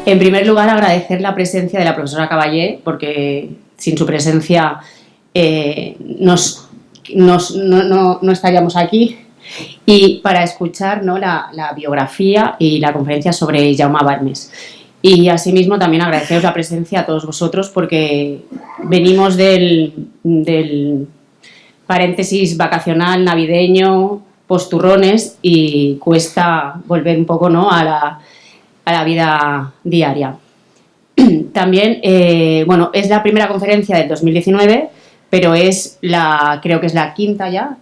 En primer lugar, agradecer la presencia de la profesora Caballé, porque sin su presencia no estaríamos aquí, y para escuchar, ¿no?, la biografía y la conferencia sobre Jaume Balmes. Y asimismo también agradeceros la presencia a todos vosotros, porque venimos del paréntesis vacacional, navideño, posturrones, y cuesta volver un poco, ¿no?, a la vida diaria. También, bueno, es la primera conferencia del 2019, pero creo que es la quinta ya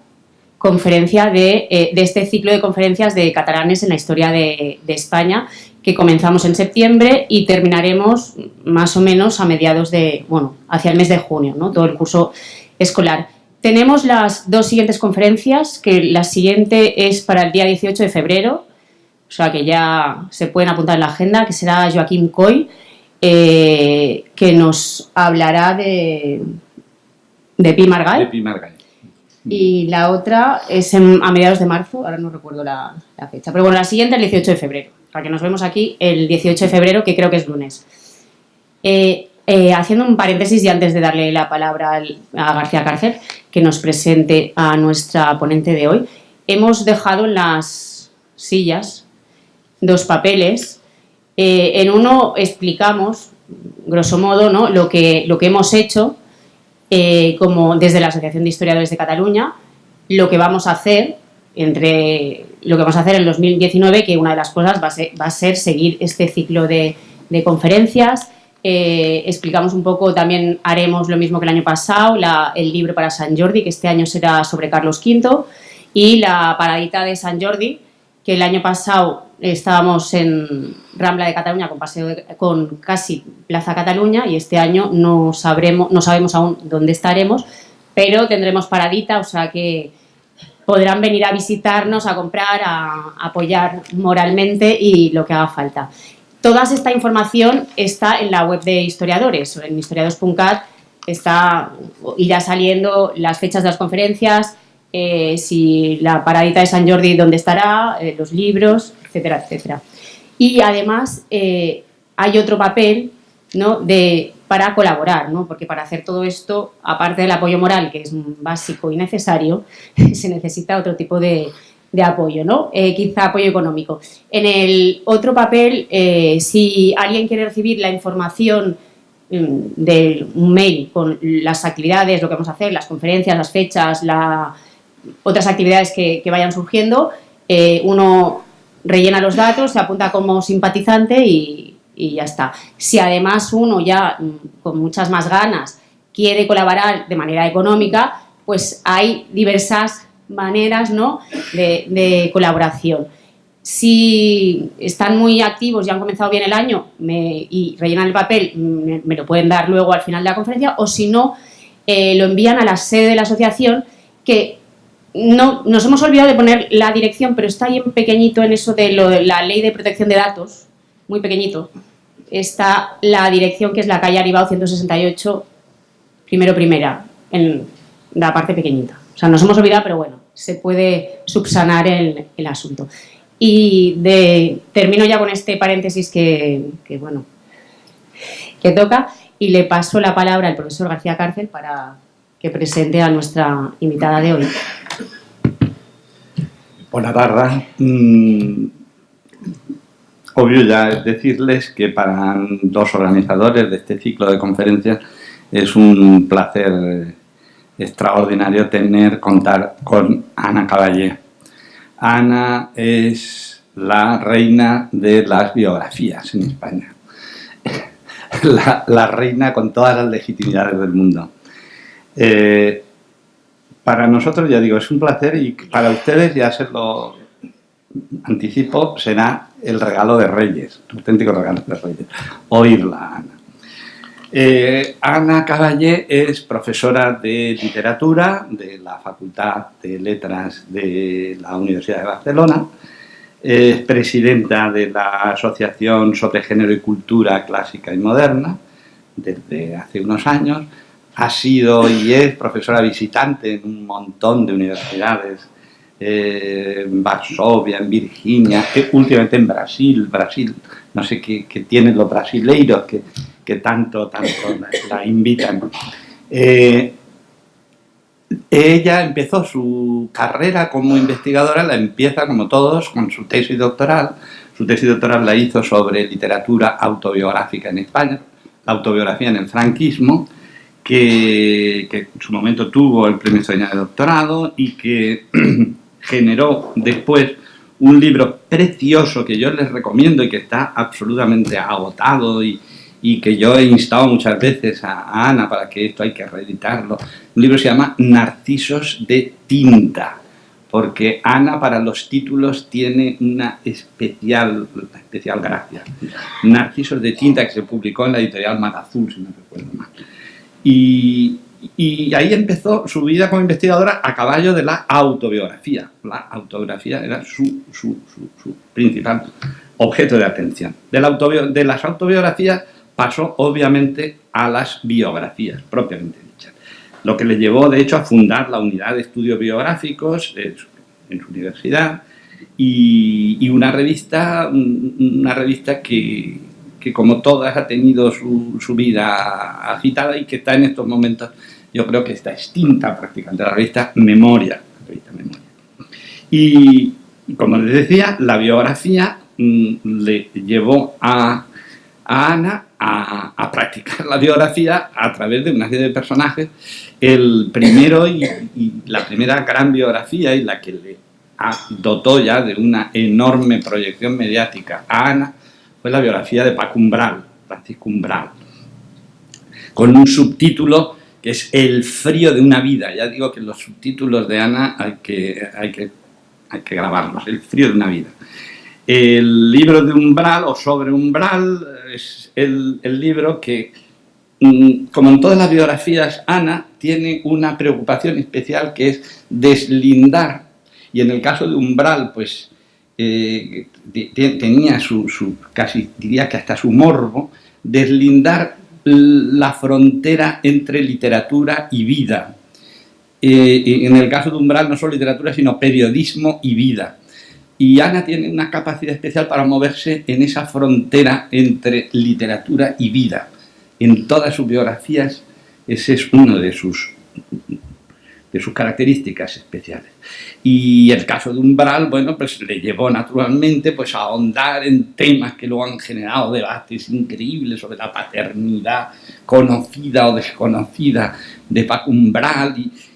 conferencia de este ciclo de conferencias de catalanes en la historia de España, que comenzamos en septiembre y terminaremos más o menos a mediados hacia el mes de junio, ¿no?, todo el curso escolar. Tenemos las dos siguientes conferencias, que la siguiente es para el día 18 de febrero, o sea que ya se pueden apuntar en la agenda, que será Joaquim Coy, que nos hablará de Pi Margall. Y la otra es a mediados de marzo, ahora no recuerdo la fecha. Pero bueno, la siguiente es el 18 de febrero, para que nos vemos aquí el 18 de febrero, que creo que es lunes. Haciendo un paréntesis y antes de darle la palabra a García Cárcel, que nos presente a nuestra ponente de hoy, hemos dejado en las sillas dos papeles. En uno explicamos, grosso modo, ¿no?, lo que hemos hecho como desde la Asociación de Historiadores de Cataluña, lo que vamos a hacer en 2019, que una de las cosas va a ser seguir este ciclo de conferencias. Explicamos un poco, también haremos lo mismo que el año pasado, el libro para Sant Jordi, que este año será sobre Carlos V, y la paradita de Sant Jordi, que el año pasado estábamos en Rambla de Cataluña con casi Plaza Cataluña, y este año no sabemos aún dónde estaremos, pero tendremos paradita, o sea que podrán venir a visitarnos, a comprar, a apoyar moralmente y lo que haga falta. Toda esta información está en la web de Historiadores, en historiadores.cat irá saliendo las fechas de las conferencias, si la paradita de Sant Jordi dónde estará, los libros, etcétera, etcétera. Y además hay otro papel, ¿no?, para colaborar, ¿no?, porque para hacer todo esto, aparte del apoyo moral, que es básico y necesario, se necesita otro tipo de apoyo, ¿no? Quizá apoyo económico. En el otro papel, si alguien quiere recibir la información de un mail con las actividades, lo que vamos a hacer, las conferencias, las fechas, otras actividades que vayan surgiendo, uno rellena los datos, se apunta como simpatizante y ya está. Si además uno ya con muchas más ganas quiere colaborar de manera económica, pues hay diversas maneras, ¿no?, de colaboración. Si están muy activos y han comenzado bien el año y rellenan el papel, me lo pueden dar luego al final de la conferencia, o si no, lo envían a la sede de la asociación, que no nos hemos olvidado de poner la dirección, pero está ahí en pequeñito en eso de la Ley de Protección de Datos, muy pequeñito. Está la dirección, que es la calle Aribao 168, primera, en la parte pequeñita. O sea, nos hemos olvidado, pero bueno, se puede subsanar el asunto. Y termino ya con este paréntesis que toca, y le paso la palabra al profesor García Cárcel para que presente a nuestra invitada de hoy. Bona tarda. Obvio ya es decirles que para los organizadores de este ciclo de conferencias es un placer extraordinario contar con Ana Caballé. Ana es la reina de las biografías en España. La reina con todas las legitimidades del mundo. Para nosotros, ya digo, es un placer, y para ustedes, ya se lo anticipo, será el regalo de Reyes, el auténtico regalo de Reyes, oírla a Ana. Ana Caballé es profesora de literatura de la Facultad de Letras de la Universidad de Barcelona, es presidenta de la Asociación sobre Género y Cultura Clásica y Moderna desde hace unos años, ha sido y es profesora visitante en un montón de universidades en Varsovia, en Virginia, últimamente en Brasil, no sé qué tienen los brasileiros que tanto la invitan. Ella empezó su carrera como investigadora, la empieza como todos con su tesis doctoral. Su tesis doctoral la hizo sobre literatura autobiográfica en España, autobiografía en el franquismo, que en su momento tuvo el premio extraordinario de doctorado y que generó después un libro precioso que yo les recomiendo y que está absolutamente agotado y que yo he instado muchas veces a Ana para que esto hay que reeditarlo. Un libro se llama Narcisos de tinta, porque Ana para los títulos tiene una especial gracia. Narcisos de tinta, que se publicó en la editorial Magazul, si no recuerdo mal. Y ahí empezó su vida como investigadora a caballo de la autobiografía. La autobiografía era su principal objeto de atención. De las autobiografías pasó obviamente a las biografías propiamente dichas, lo que le llevó de hecho a fundar la unidad de estudios biográficos en su universidad y una revista que como todas ha tenido su vida agitada y que está en estos momentos, yo creo que está extinta prácticamente, la revista Memoria. Y como les decía, la biografía le llevó a Ana a practicar la biografía a través de una serie de personajes. El primero y la primera gran biografía, y la que le dotó ya de una enorme proyección mediática a Ana, fue la biografía de Paco Umbral, Francisco Umbral, con un subtítulo que es El frío de una vida. Ya digo que los subtítulos de Ana hay que grabarlos, El frío de una vida. El libro de Umbral o sobre Umbral es el libro que, como en todas las biografías, Ana tiene una preocupación especial que es deslindar, y en el caso de Umbral pues tenía casi diría que hasta su morbo, deslindar la frontera entre literatura y vida. En el caso de Umbral no solo literatura sino periodismo y vida. Y Ana tiene una capacidad especial para moverse en esa frontera entre literatura y vida. En todas sus biografías ese es uno de sus características especiales. Y el caso de Umbral, bueno, pues le llevó naturalmente pues, a ahondar en temas que luego han generado debates increíbles sobre la paternidad conocida o desconocida de Paco Umbral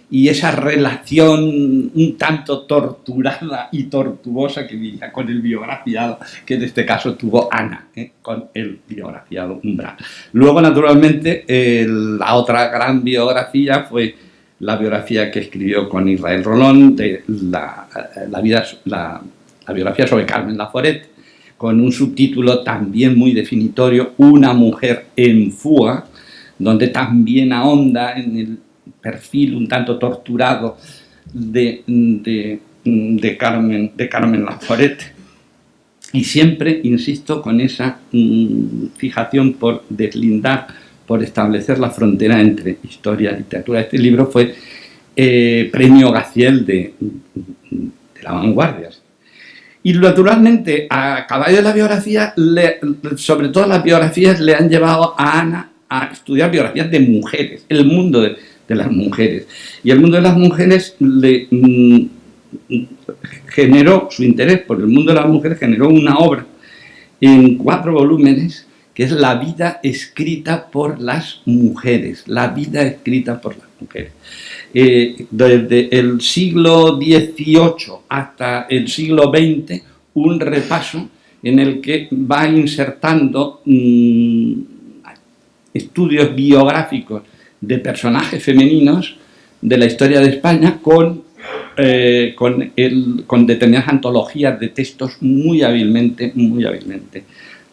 y esa relación un tanto torturada y tortuosa que diría con el biografiado que en este caso tuvo Ana, con el biografiado Umbral. Luego, naturalmente, la otra gran biografía fue la biografía que escribió con Israel Rolón, de la biografía sobre Carmen Laforet, con un subtítulo también muy definitorio, Una mujer en fuga, donde también ahonda en el perfil un tanto torturado de Carmen Laforet. Y siempre, insisto, con esa fijación por deslindar, por establecer la frontera entre historia y literatura. Este libro fue premio Gaciel de la Vanguardia. Y naturalmente, a caballo de la biografía, sobre todo las biografías le han llevado a Ana a estudiar biografías de mujeres, el mundo de las mujeres. Y el mundo de las mujeres le generó, su interés por el mundo de las mujeres generó una obra en 4 volúmenes, que es La vida escrita por las mujeres, la vida escrita por las mujeres. Desde el siglo XVIII hasta el siglo XX, un repaso en el que va insertando estudios biográficos de personajes femeninos de la historia de España con determinadas antologías de textos muy hábilmente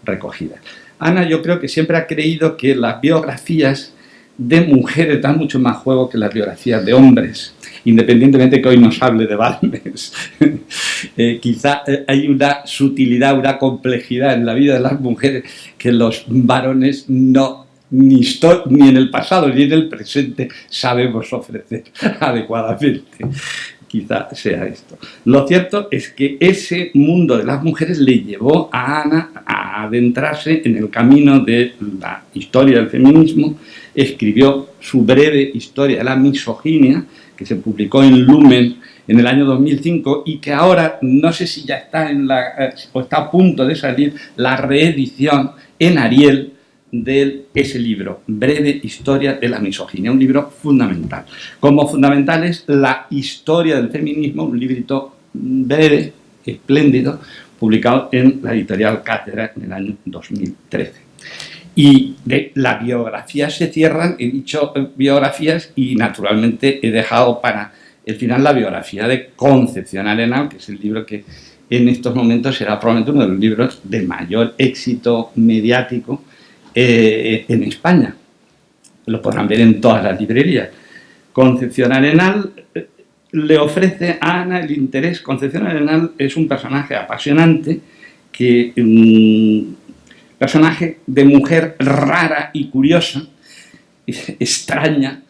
recogidas. Ana, yo creo que siempre ha creído que las biografías de mujeres dan mucho más juego que las biografías de hombres, independientemente que hoy nos hable de Balmes. Quizá hay una sutilidad, una complejidad en la vida de las mujeres que los varones no, ni en el pasado ni en el presente sabemos ofrecer adecuadamente. quizá sea esto. Lo cierto es que ese mundo de las mujeres le llevó a Ana a adentrarse en el camino de la historia del feminismo. Escribió su breve historia de la misoginia, que se publicó en Lumen en el año 2005 y que ahora, no sé si ya está o está a punto de salir la reedición en Ariel de ese libro, Breve Historia de la Misoginia, un libro fundamental. Como fundamental es la historia del feminismo, un librito breve, espléndido, publicado en la editorial Cátedra en el año 2013. Y de la biografía se cierran, he dicho biografías y naturalmente he dejado para el final la biografía de Concepción Arenal, que es el libro que en estos momentos será probablemente uno de los libros de mayor éxito mediático en España. Lo podrán ver en todas las librerías. Concepción Arenal le ofrece a Ana el interés. Concepción Arenal es un personaje apasionante, personaje de mujer rara y curiosa, extraña,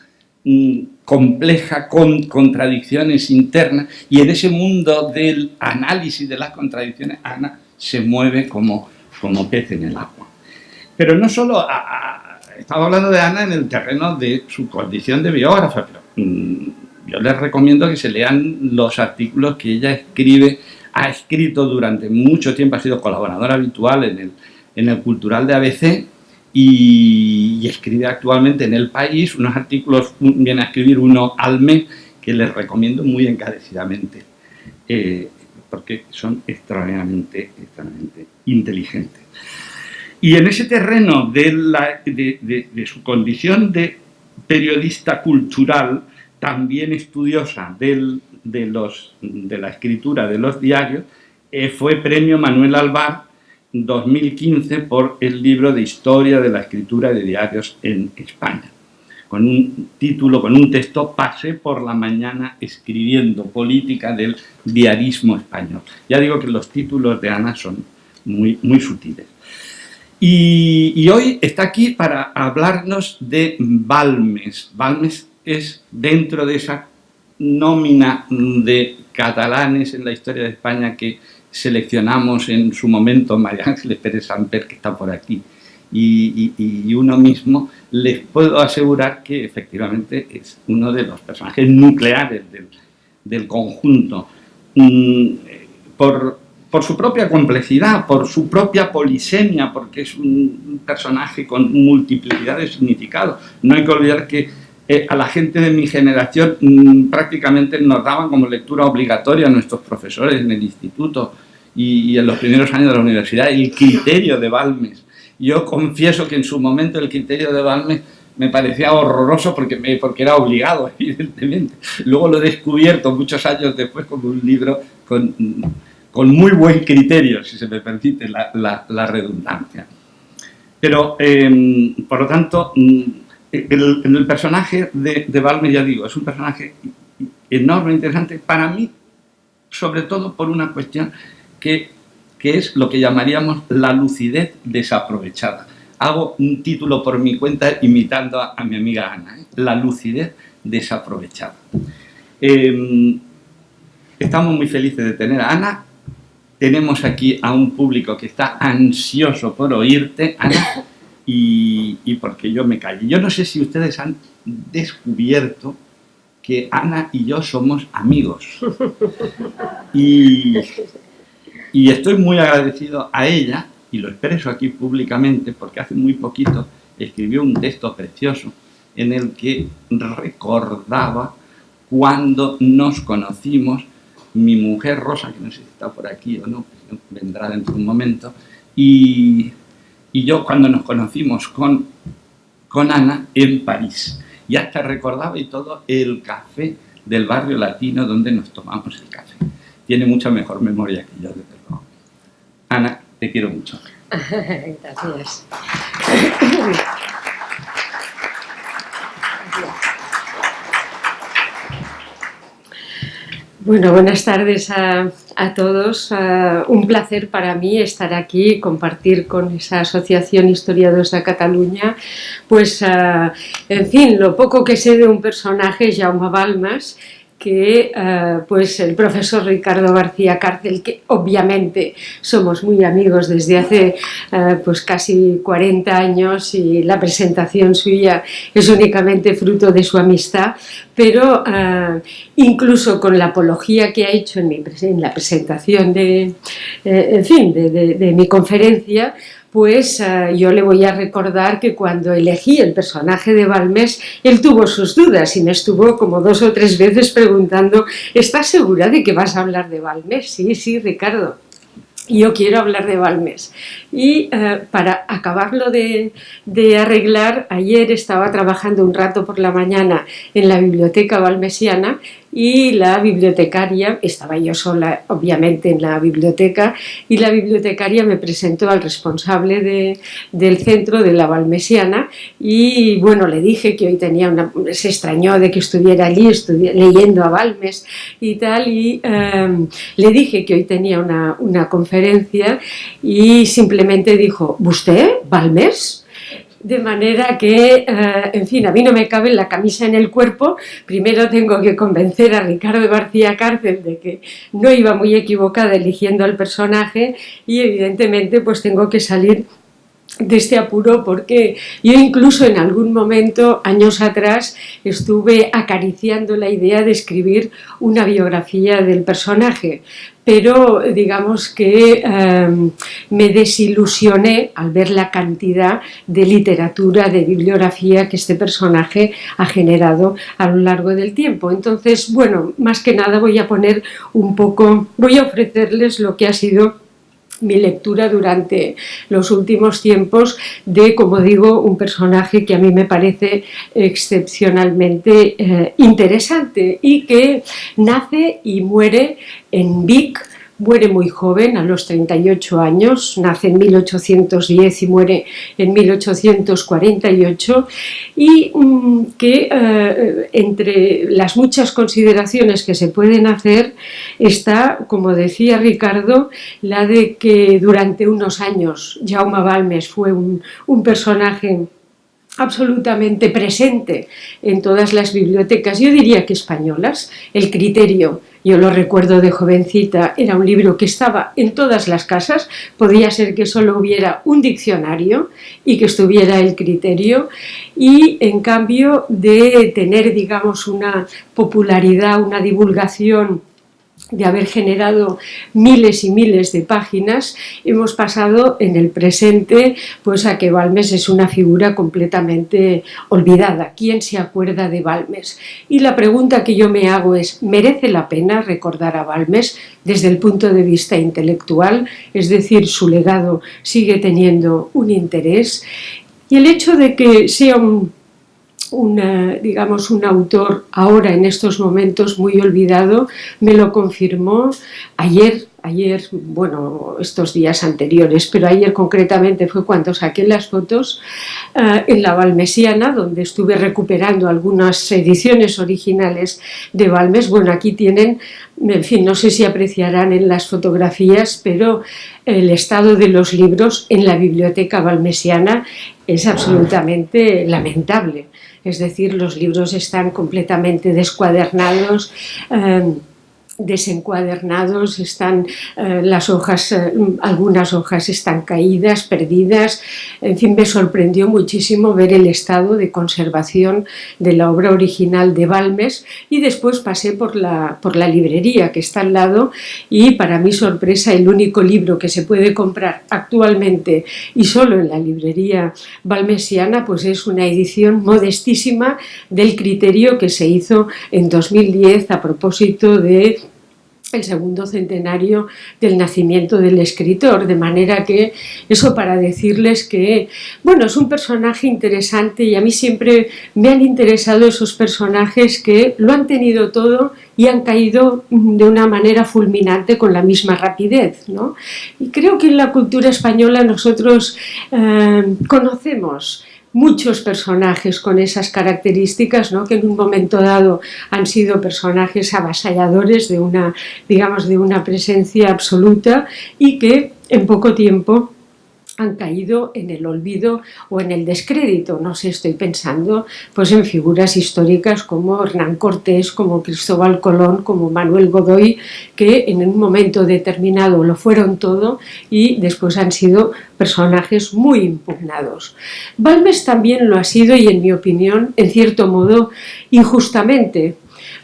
compleja, con contradicciones internas, y en ese mundo del análisis de las contradicciones Ana se mueve como pez en el agua. Pero no solo, estaba hablando de Ana en el terreno de su condición de biógrafa, pero yo les recomiendo que se lean los artículos que ella ha escrito durante mucho tiempo, ha sido colaboradora habitual en el Cultural de ABC y escribe actualmente en El País unos artículos, viene a escribir uno al mes, que les recomiendo muy encarecidamente, porque son extraordinariamente inteligentes. Y en ese terreno de su condición de periodista cultural, también estudiosa de la escritura de los diarios, fue premio Manuel Alvar 2015 por el libro de Historia de la escritura de diarios en España, con un título, con un texto, Pasé por la mañana escribiendo política del diarismo español. Ya digo que los títulos de Ana son muy, muy sutiles. Y hoy está aquí para hablarnos de Balmes. Balmes es dentro de esa nómina de catalanes en la historia de España que seleccionamos en su momento, María Ángeles Pérez Samper, que está por aquí, y uno mismo, les puedo asegurar que efectivamente es uno de los personajes nucleares del conjunto, por su propia complejidad, por su propia polisemia, porque es un personaje con multiplicidad de significados. No hay que olvidar que a la gente de mi generación prácticamente nos daban como lectura obligatoria a nuestros profesores en el instituto y en los primeros años de la universidad el criterio de Balmes. Yo confieso que en su momento el criterio de Balmes me parecía horroroso porque era obligado, evidentemente. Luego lo he descubierto muchos años después como un libro con muy buen criterio, si se me permite la redundancia. Pero, por lo tanto, el personaje de Balmes, ya digo, es un personaje enorme, interesante, para mí, sobre todo por una cuestión que es lo que llamaríamos la lucidez desaprovechada. Hago un título por mi cuenta imitando a mi amiga Ana, la lucidez desaprovechada. Estamos muy felices de tener a Ana. Tenemos aquí a un público que está ansioso por oírte, Ana, y porque yo me callo. Yo no sé si ustedes han descubierto que Ana y yo somos amigos. Y estoy muy agradecido a ella, y lo expreso aquí públicamente, porque hace muy poquito escribió un texto precioso en el que recordaba cuando nos conocimos, mi mujer Rosa, que no sé si está por aquí o no, vendrá dentro de un momento, y yo cuando nos conocimos con Ana en París. Y hasta recordaba y todo el café del barrio latino donde nos tomamos el café. Tiene mucha mejor memoria que yo, desde luego. Ana, te quiero mucho. Gracias. Bueno, buenas tardes a todos. Un placer para mí estar aquí y compartir con esa Asociación Historiadors de Cataluña. Pues, en fin, lo poco que sé de un personaje, Jaume Balmes, que pues el profesor Ricardo García Cárcel, que obviamente somos muy amigos desde hace pues casi 40 años y la presentación suya es únicamente fruto de su amistad, pero incluso con la apología que ha hecho en la presentación de mi conferencia, pues yo le voy a recordar que cuando elegí el personaje de Balmes, él tuvo sus dudas y me estuvo como 2 o 3 veces preguntando: ¿estás segura de que vas a hablar de Balmes? Sí, sí, Ricardo, yo quiero hablar de Balmes. Y para acabarlo de arreglar, ayer estaba trabajando un rato por la mañana en la biblioteca balmesiana y la bibliotecaria, estaba yo sola obviamente en la biblioteca, y la bibliotecaria me presentó al responsable del centro de la Balmesiana y bueno, le dije que hoy tenía se extrañó de que estuviera allí leyendo a Balmes y tal, y le dije que hoy tenía una conferencia y simplemente dijo: ¿usted, Balmes? De manera que, en fin, a mí no me cabe la camisa en el cuerpo. Primero tengo que convencer a Ricardo García Cárcel de que no iba muy equivocada eligiendo al personaje y evidentemente pues tengo que salir de este apuro, porque yo incluso en algún momento, años atrás, estuve acariciando la idea de escribir una biografía del personaje, pero digamos que me desilusioné al ver la cantidad de literatura, de bibliografía que este personaje ha generado a lo largo del tiempo. Entonces, bueno, más que nada voy a ofrecerles lo que ha sido mi lectura durante los últimos tiempos de, como digo, un personaje que a mí me parece excepcionalmente interesante y que nace y muere en Vic. Muere muy joven, a los 38 años, nace en 1810 y muere en 1848, y que entre las muchas consideraciones que se pueden hacer está, como decía Ricardo, la de que durante unos años Jaume Balmes fue un personaje absolutamente presente en todas las bibliotecas, yo diría que españolas. El Criterio, yo lo recuerdo de jovencita, era un libro que estaba en todas las casas, podía ser que solo hubiera un diccionario y que estuviera el Criterio, y en cambio de tener, digamos, una popularidad, una divulgación, de haber generado miles y miles de páginas, hemos pasado en el presente pues a que Balmes es una figura completamente olvidada. ¿Quién se acuerda de Balmes? Y la pregunta que yo me hago es: ¿merece la pena recordar a Balmes desde el punto de vista intelectual? Es decir, su legado sigue teniendo un interés, y el hecho de que sea un autor ahora en estos momentos muy olvidado me lo confirmó ayer, bueno, estos días anteriores, pero ayer concretamente fue cuando saqué las fotos en la Balmesiana, donde estuve recuperando algunas ediciones originales de Balmes. Bueno, aquí tienen, en fin, no sé si apreciarán en las fotografías, pero el estado de los libros en la biblioteca balmesiana es absolutamente lamentable. Es decir, los libros están completamente descuadernados, desencuadernados, están las hojas, algunas hojas están caídas, perdidas. En fin, me sorprendió muchísimo ver el estado de conservación de la obra original de Balmes, y después pasé por la librería que está al lado, y para mi sorpresa el único libro que se puede comprar actualmente y solo en la librería balmesiana pues es una edición modestísima del Criterio que se hizo en 2010 a propósito de el segundo centenario del nacimiento del escritor, de manera que eso para decirles que, bueno, es un personaje interesante, y a mí siempre me han interesado esos personajes que lo han tenido todo y han caído de una manera fulminante con la misma rapidez, ¿no? Y creo que en la cultura española nosotros conocemos muchos personajes con esas características, ¿no? Que en un momento dado han sido personajes avasalladores de una presencia absoluta, y que en poco tiempo han caído en el olvido o en el descrédito. No sé, estoy pensando pues en figuras históricas como Hernán Cortés, como Cristóbal Colón, como Manuel Godoy, que en un momento determinado lo fueron todo y después han sido personajes muy impugnados. Balmes también lo ha sido, y en mi opinión, en cierto modo, injustamente.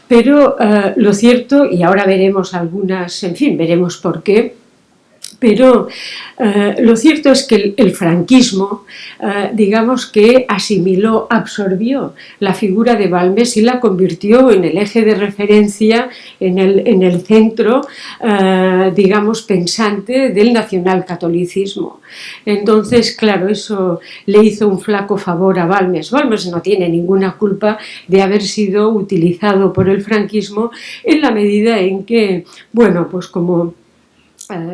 Pero lo cierto, y ahora veremos algunas, en fin, veremos por qué, pero lo cierto es que el franquismo, digamos que asimiló, absorbió la figura de Balmes y la convirtió en el eje de referencia, en el centro, digamos, pensante del nacionalcatolicismo. Entonces, claro, eso le hizo un flaco favor a Balmes. Balmes no tiene ninguna culpa de haber sido utilizado por el franquismo en la medida en que, bueno, pues como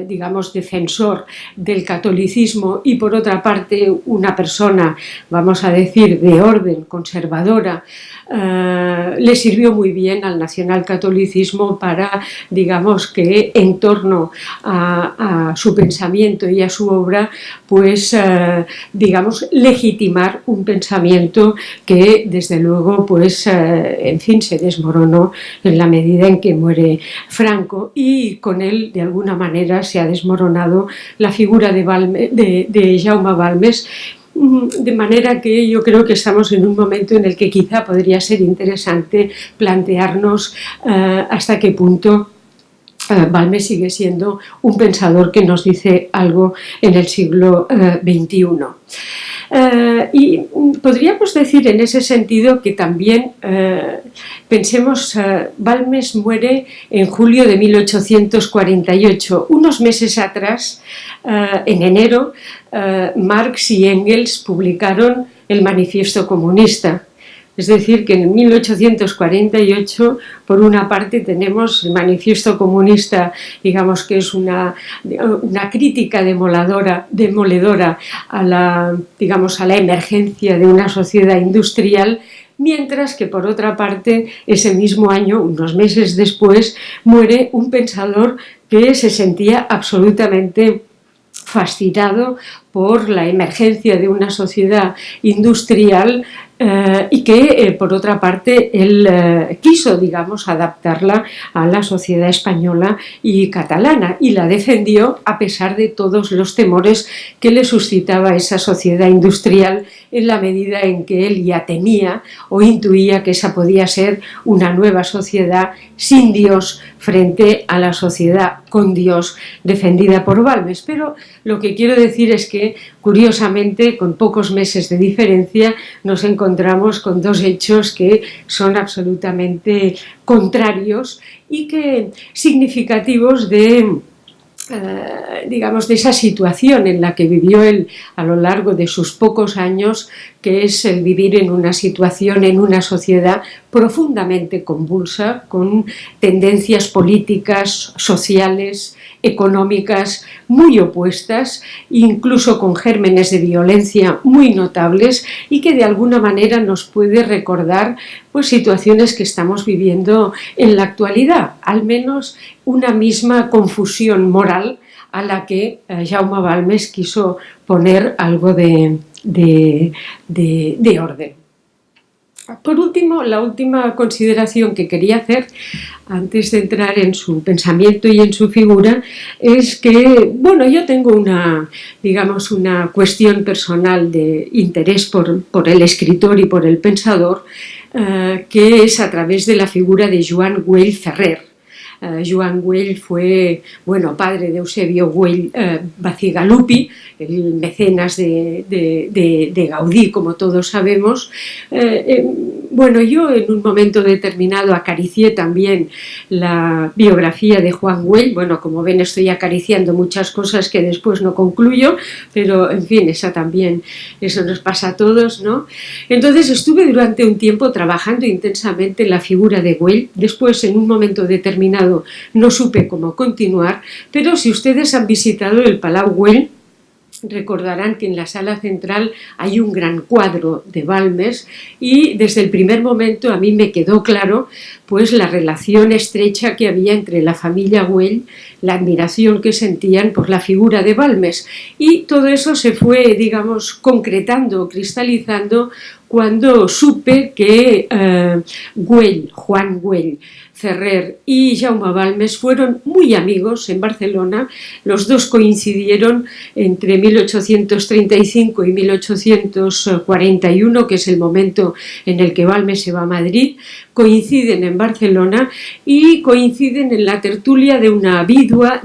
digamos, defensor del catolicismo y por otra parte una persona, vamos a decir, de orden conservadora, le sirvió muy bien al nacionalcatolicismo para, digamos, que en torno a su pensamiento y a su obra, pues, digamos, legitimar un pensamiento que, desde luego, pues, en fin, se desmoronó en la medida en que muere Franco, y con él, de alguna manera, se ha desmoronado la figura de Jaume Balmes, de manera que yo creo que estamos en un momento en el que quizá podría ser interesante plantearnos hasta qué punto Balmes sigue siendo un pensador que nos dice algo en el siglo XXI. Y podríamos decir en ese sentido que también pensemos, Balmes muere en julio de 1848. Unos meses atrás, en enero, Marx y Engels publicaron el Manifiesto Comunista. Es decir, que en 1848, por una parte, tenemos el Manifiesto Comunista, digamos que es una crítica demoledora a la emergencia de una sociedad industrial, mientras que, por otra parte, ese mismo año, unos meses después, muere un pensador que se sentía absolutamente fascinado por la emergencia de una sociedad industrial y que, por otra parte, él quiso, digamos, adaptarla a la sociedad española y catalana, y la defendió a pesar de todos los temores que le suscitaba esa sociedad industrial, en la medida en que él ya temía o intuía que esa podía ser una nueva sociedad sin Dios frente a la sociedad con Dios defendida por Balmes. Pero lo que quiero decir es que, curiosamente, con pocos meses de diferencia, nos encontramos con dos hechos que son absolutamente contrarios y que significativos de digamos, de esa situación en la que vivió él a lo largo de sus pocos años, que es el vivir en una situación, en una sociedad profundamente convulsa, con tendencias políticas, sociales, económicas muy opuestas, incluso con gérmenes de violencia muy notables, y que de alguna manera nos puede recordar pues situaciones que estamos viviendo en la actualidad, al menos una misma confusión moral a la que Jaume Balmes quiso poner algo de orden. Por último, la última consideración que quería hacer antes de entrar en su pensamiento y en su figura es que, bueno, yo tengo una cuestión personal de interés por el escritor y por el pensador, que es a través de la figura de Joan Güell Ferrer. Joan Güell fue, padre de Eusebio Güell Bacigalupi, el mecenas de Gaudí, como todos sabemos. Yo en un momento determinado acaricié también la biografía de Juan Güell. Como ven, estoy acariciando muchas cosas que después no concluyo, pero en fin, eso nos pasa a todos, ¿no? Entonces estuve durante un tiempo trabajando intensamente en la figura de Güell. Después, en un momento determinado, no supe cómo continuar, pero si ustedes han visitado el Palau Güell, recordarán que en la sala central hay un gran cuadro de Balmes y desde el primer momento a mí me quedó claro pues la relación estrecha que había entre la familia Güell, la admiración que sentían por la figura de Balmes, y todo eso se fue, digamos, concretando, cristalizando cuando supe que Güell, Juan Güell Ferrer y Jaume Balmes fueron muy amigos en Barcelona. Los dos coincidieron entre 1835 y 1841, que es el momento en el que Balmes se va a Madrid. Coinciden en Barcelona y coinciden en la tertulia de una viuda,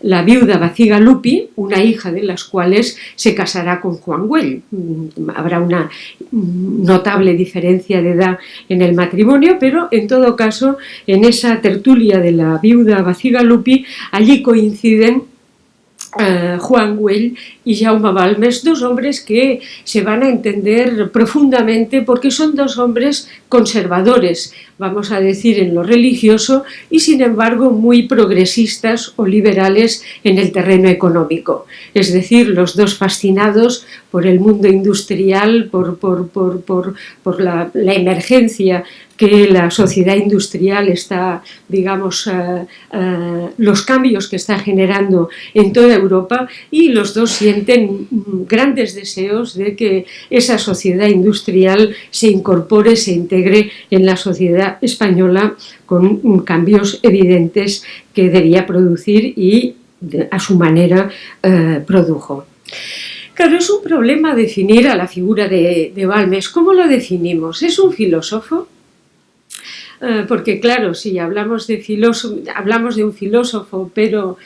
la viuda Bacigalupi, una hija de las cuales se casará con Juan Güell. Habrá una notable diferencia de edad en el matrimonio, pero en todo caso, en esa tertulia de la viuda Bacigalupi, allí coinciden Juan Güell y Jaume Balmes, dos hombres que se van a entender profundamente porque son dos hombres conservadores, vamos a decir, en lo religioso y sin embargo muy progresistas o liberales en el terreno económico. Es decir, los dos fascinados por el mundo industrial, por la emergencia que la sociedad industrial está, digamos, los cambios que está generando en toda Europa, y los dos sienten grandes deseos de que esa sociedad industrial se incorpore, se integre en la sociedad española con cambios evidentes que debía producir y a su manera produjo. Claro, es un problema definir a la figura de Balmes. ¿Cómo lo definimos? ¿Es un filósofo? Porque claro, si hablamos de un filósofo, pero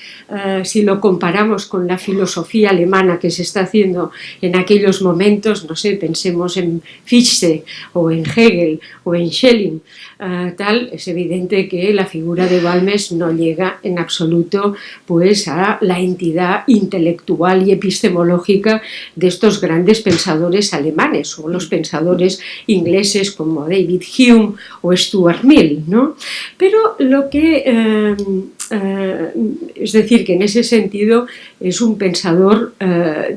si lo comparamos con la filosofía alemana que se está haciendo en aquellos momentos, no sé, pensemos en Fichte o en Hegel o en Schelling, es evidente que la figura de Balmes no llega en absoluto pues a la entidad intelectual y epistemológica de estos grandes pensadores alemanes o los pensadores ingleses como David Hume o Stuart Mill, ¿no? Pero lo que es decir, que en ese sentido es un pensador,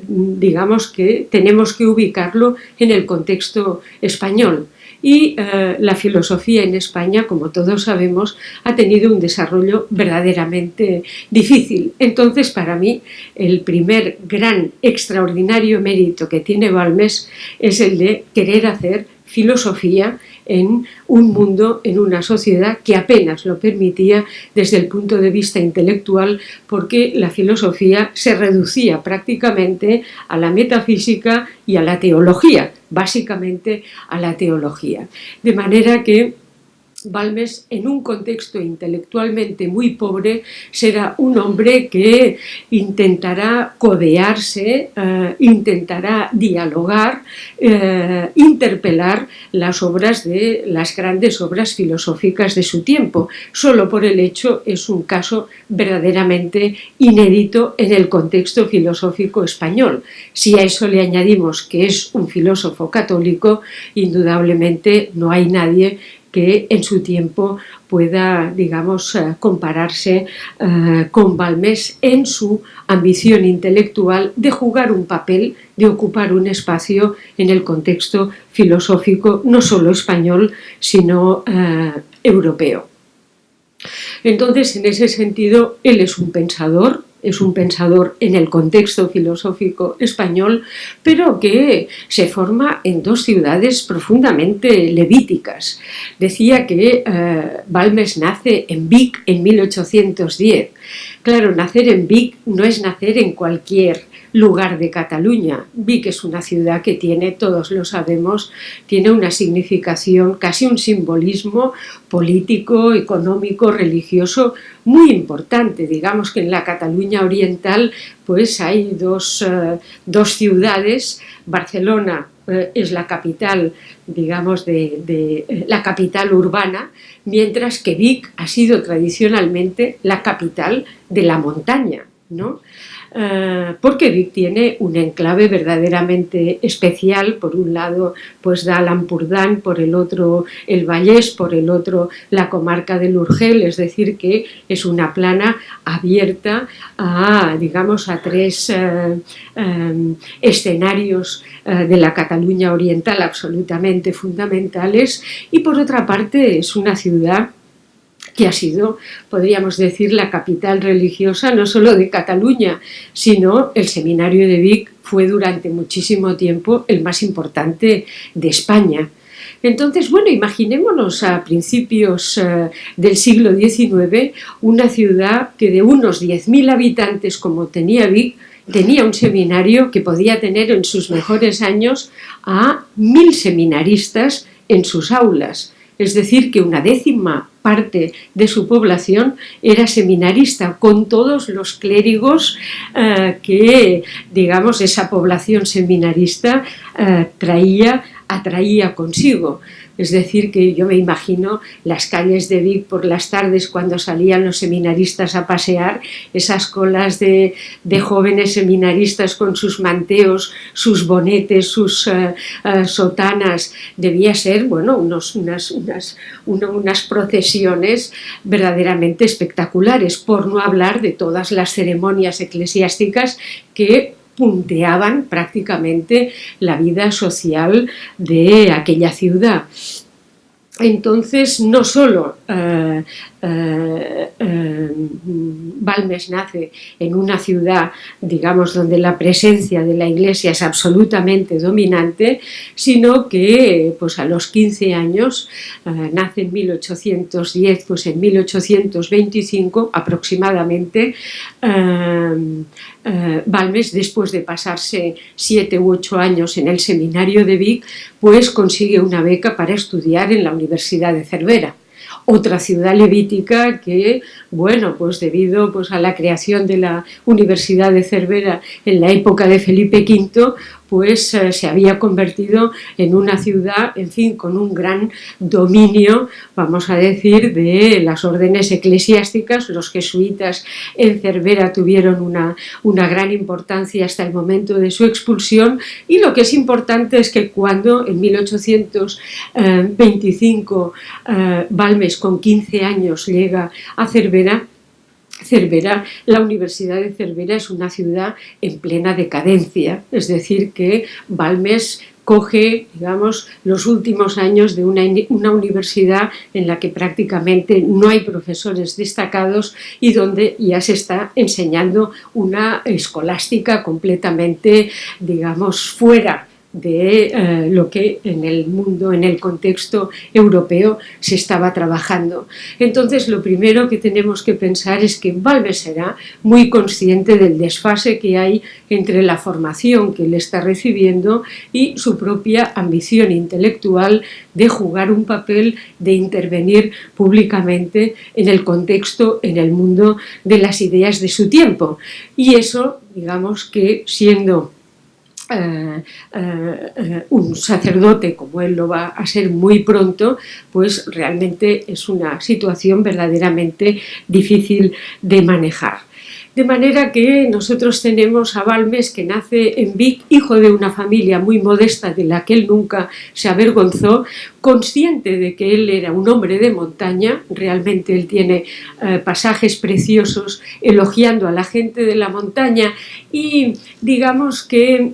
digamos que tenemos que ubicarlo en el contexto español. Y la filosofía en España, como todos sabemos, ha tenido un desarrollo verdaderamente difícil. Entonces, para mí, el primer gran, extraordinario mérito que tiene Balmes es el de querer hacer filosofía en un mundo, en una sociedad que apenas lo permitía desde el punto de vista intelectual, porque la filosofía se reducía prácticamente a la metafísica y a la teología, básicamente a la teología. De manera que Balmes, en un contexto intelectualmente muy pobre, será un hombre que intentará codearse, intentará dialogar, interpelar las grandes obras filosóficas de su tiempo. Solo por el hecho es un caso verdaderamente inédito en el contexto filosófico español. Si a eso le añadimos que es un filósofo católico, indudablemente no hay nadie que en su tiempo pueda, digamos, compararse con Balmes en su ambición intelectual de jugar un papel, de ocupar un espacio en el contexto filosófico no solo español, sino europeo. Entonces, en ese sentido, él es un pensador en el contexto filosófico español, pero que se forma en dos ciudades profundamente levíticas. Decía que Balmes nace en Vic en 1810. Claro, nacer en Vic no es nacer en cualquier lugar de Cataluña. Vic es una ciudad que tiene, todos lo sabemos, tiene una significación, casi un simbolismo político, económico, religioso muy importante. Digamos que en la Cataluña oriental pues hay dos ciudades. Barcelona es la capital, digamos, la capital urbana, mientras que Vic ha sido tradicionalmente la capital de la montaña, ¿no? porque Vic tiene un enclave verdaderamente especial. Por un lado pues da l'Empordà, por el otro el Vallès, por el otro la comarca del Urgel, es decir, que es una plana abierta a, digamos, a tres escenarios de la Cataluña oriental absolutamente fundamentales, y por otra parte es una ciudad que ha sido, podríamos decir, la capital religiosa no solo de Cataluña, sino el seminario de Vic fue durante muchísimo tiempo el más importante de España. Entonces, bueno, imaginémonos a principios del siglo XIX una ciudad que de unos 10.000 habitantes como tenía Vic, tenía un seminario que podía tener en sus mejores años a 1.000 seminaristas en sus aulas. Es decir, que una décima parte de su población era seminarista, con todos los clérigos que, digamos, esa población seminarista atraía consigo. Es decir, que yo me imagino las calles de Vic por las tardes cuando salían los seminaristas a pasear, esas colas de jóvenes seminaristas con sus manteos, sus bonetes, sus sotanas. Debía ser, bueno, unas procesiones verdaderamente espectaculares, por no hablar de todas las ceremonias eclesiásticas que punteaban prácticamente la vida social de aquella ciudad. Entonces, no solo Balmes nace en una ciudad, digamos, donde la presencia de la Iglesia es absolutamente dominante, sino que pues a los 15 años, nace en 1810, pues en 1825 aproximadamente, Balmes, después de pasarse 7 u 8 años en el seminario de Vic, pues consigue una beca para estudiar en la Universidad de Cervera, otra ciudad levítica que, bueno, pues debido pues a la creación de la Universidad de Cervera en la época de Felipe V, pues se había convertido en una ciudad, en fin, con un gran dominio, vamos a decir, de las órdenes eclesiásticas. Los jesuitas en Cervera tuvieron una gran importancia hasta el momento de su expulsión, y lo que es importante es que cuando en 1825 Balmes con 15 años llega a Cervera, la Universidad de Cervera es una ciudad en plena decadencia, es decir, que Balmes coge, digamos, los últimos años de una universidad en la que prácticamente no hay profesores destacados y donde ya se está enseñando una escolástica completamente, digamos, fuera de lo que en el mundo, en el contexto europeo se estaba trabajando. Entonces, lo primero que tenemos que pensar es que Balmes será muy consciente del desfase que hay entre la formación que él está recibiendo y su propia ambición intelectual de jugar un papel, de intervenir públicamente en el contexto, en el mundo de las ideas de su tiempo. Y eso, digamos que siendo un sacerdote como él lo va a ser muy pronto, pues realmente es una situación verdaderamente difícil de manejar. De manera que nosotros tenemos a Balmes, que nace en Vic, hijo de una familia muy modesta de la que él nunca se avergonzó, consciente de que él era un hombre de montaña. Realmente él tiene pasajes preciosos elogiando a la gente de la montaña y, digamos que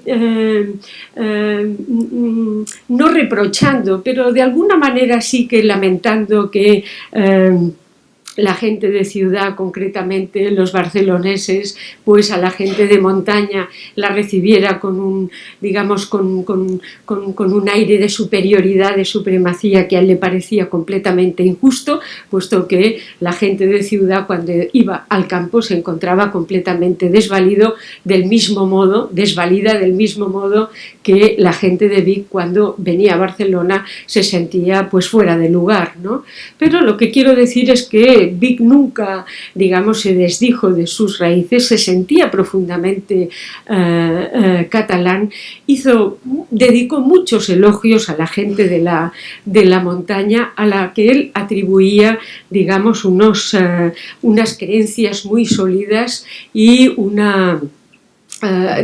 no reprochando, pero de alguna manera sí que lamentando que la gente de ciudad, concretamente los barceloneses, pues a la gente de montaña la recibiera con un, digamos, con un aire de superioridad, de supremacía que a él le parecía completamente injusto, puesto que la gente de ciudad, cuando iba al campo, se encontraba completamente desvalida del mismo modo que la gente de Vic, cuando venía a Barcelona, se sentía pues fuera de lugar, ¿no? Pero lo que quiero decir es que Vic nunca, digamos, se desdijo de sus raíces, se sentía profundamente catalán, dedicó muchos elogios a la gente de la montaña, a la que él atribuía, digamos, unas creencias muy sólidas y una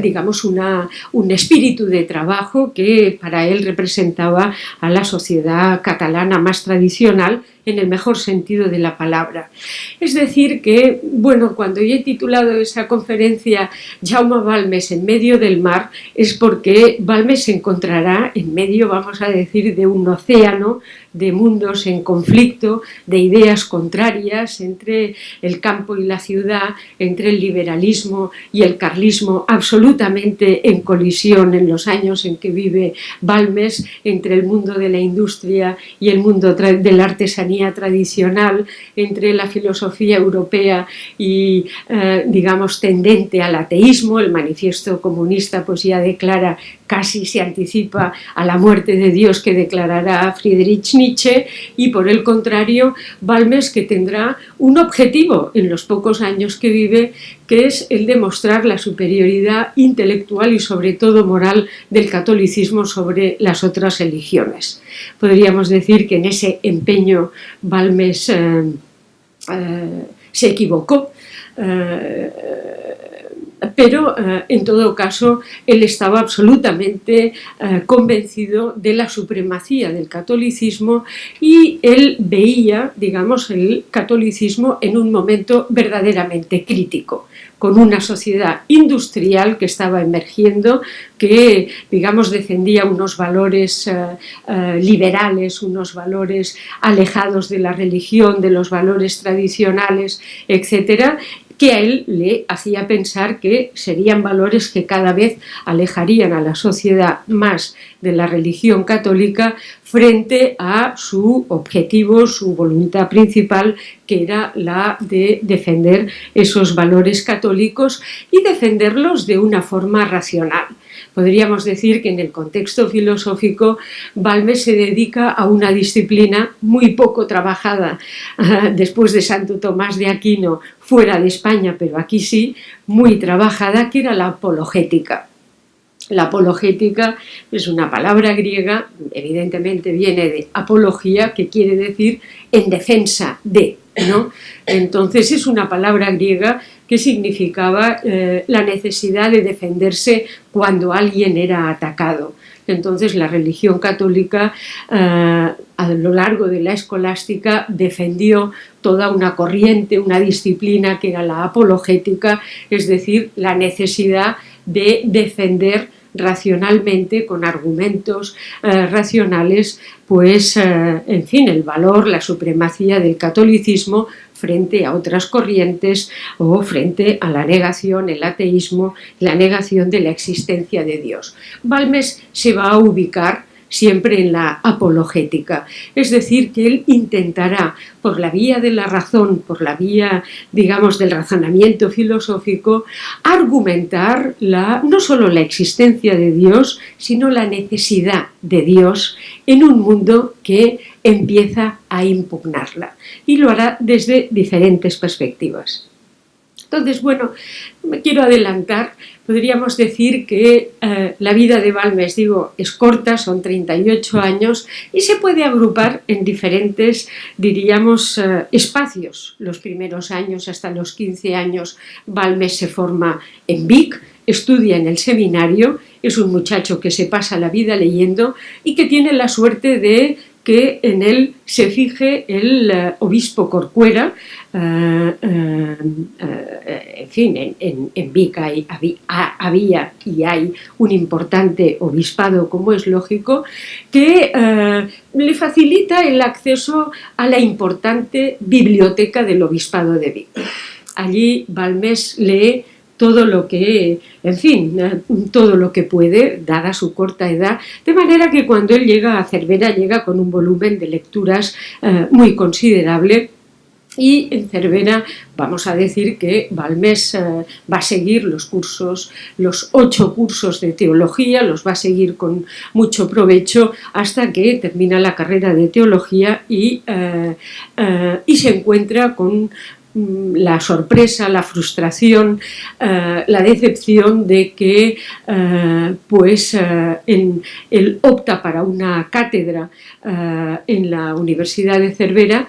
digamos, un espíritu de trabajo que para él representaba a la sociedad catalana más tradicional en el mejor sentido de la palabra. Es decir que, bueno, cuando yo he titulado esa conferencia Jaume Balmes en medio del mar, es porque Balmes se encontrará en medio, vamos a decir, de un océano de mundos en conflicto, de ideas contrarias entre el campo y la ciudad, entre el liberalismo y el carlismo, absolutamente en colisión en los años en que vive Balmes, entre el mundo de la industria y el mundo de la artesanía tradicional, entre la filosofía europea y, digamos, tendente al ateísmo. El manifiesto comunista pues ya declara, casi se anticipa a la muerte de Dios que declarará Friedrich Nietzsche, y por el contrario Balmes, que tendrá un objetivo en los pocos años que vive, que es el de mostrar la superioridad intelectual y sobre todo moral del catolicismo sobre las otras religiones. Podríamos decir que en ese empeño Balmes se equivocó, pero en todo caso él estaba absolutamente convencido de la supremacía del catolicismo, y él veía, digamos, el catolicismo en un momento verdaderamente crítico, con una sociedad industrial que estaba emergiendo, que, digamos, defendía unos valores liberales, unos valores alejados de la religión, de los valores tradicionales, etcétera, que a él le hacía pensar que serían valores que cada vez alejarían a la sociedad más de la religión católica frente a su objetivo, su voluntad principal, que era la de defender esos valores católicos y defenderlos de una forma racional. Podríamos decir que en el contexto filosófico Balmes se dedica a una disciplina muy poco trabajada después de Santo Tomás de Aquino fuera de España, pero aquí sí, muy trabajada, que era la apologética. La apologética es una palabra griega, evidentemente viene de apología, que quiere decir en defensa de, ¿no? Entonces es una palabra griega que significaba la necesidad de defenderse cuando alguien era atacado. Entonces la religión católica a lo largo de la escolástica defendió toda una corriente, una disciplina que era la apologética, es decir, la necesidad de defender racionalmente, con argumentos racionales, pues, en fin, el valor, la supremacía del catolicismo frente a otras corrientes o frente a la negación, el ateísmo, la negación de la existencia de Dios. Balmes se va a ubicar siempre en la apologética, es decir, que él intentará, por la vía de la razón, por la vía, digamos, del razonamiento filosófico, argumentar no solo la existencia de Dios, sino la necesidad de Dios en un mundo que empieza a impugnarla, y lo hará desde diferentes perspectivas. Entonces, bueno, me quiero adelantar. Podríamos decir que la vida de Balmes, digo, es corta, son 38 años, y se puede agrupar en diferentes, diríamos, espacios. Los primeros años, hasta los 15 años, Balmes se forma en Vic, estudia en el seminario, es un muchacho que se pasa la vida leyendo y que tiene la suerte de que en él se fije el obispo Corcuera. En fin, en Vic había y hay un importante obispado, como es lógico, que le facilita el acceso a la importante biblioteca del obispado de Vic. Allí Balmes lee todo lo que, en fin, todo lo que puede, dada su corta edad, de manera que cuando él llega a Cervera llega con un volumen de lecturas muy considerable. Y en Cervera vamos a decir que Balmes va a seguir los cursos, los 8 cursos de teología, los va a seguir con mucho provecho hasta que termina la carrera de teología y se encuentra con la sorpresa, la frustración, la decepción de que él opta para una cátedra en la Universidad de Cervera,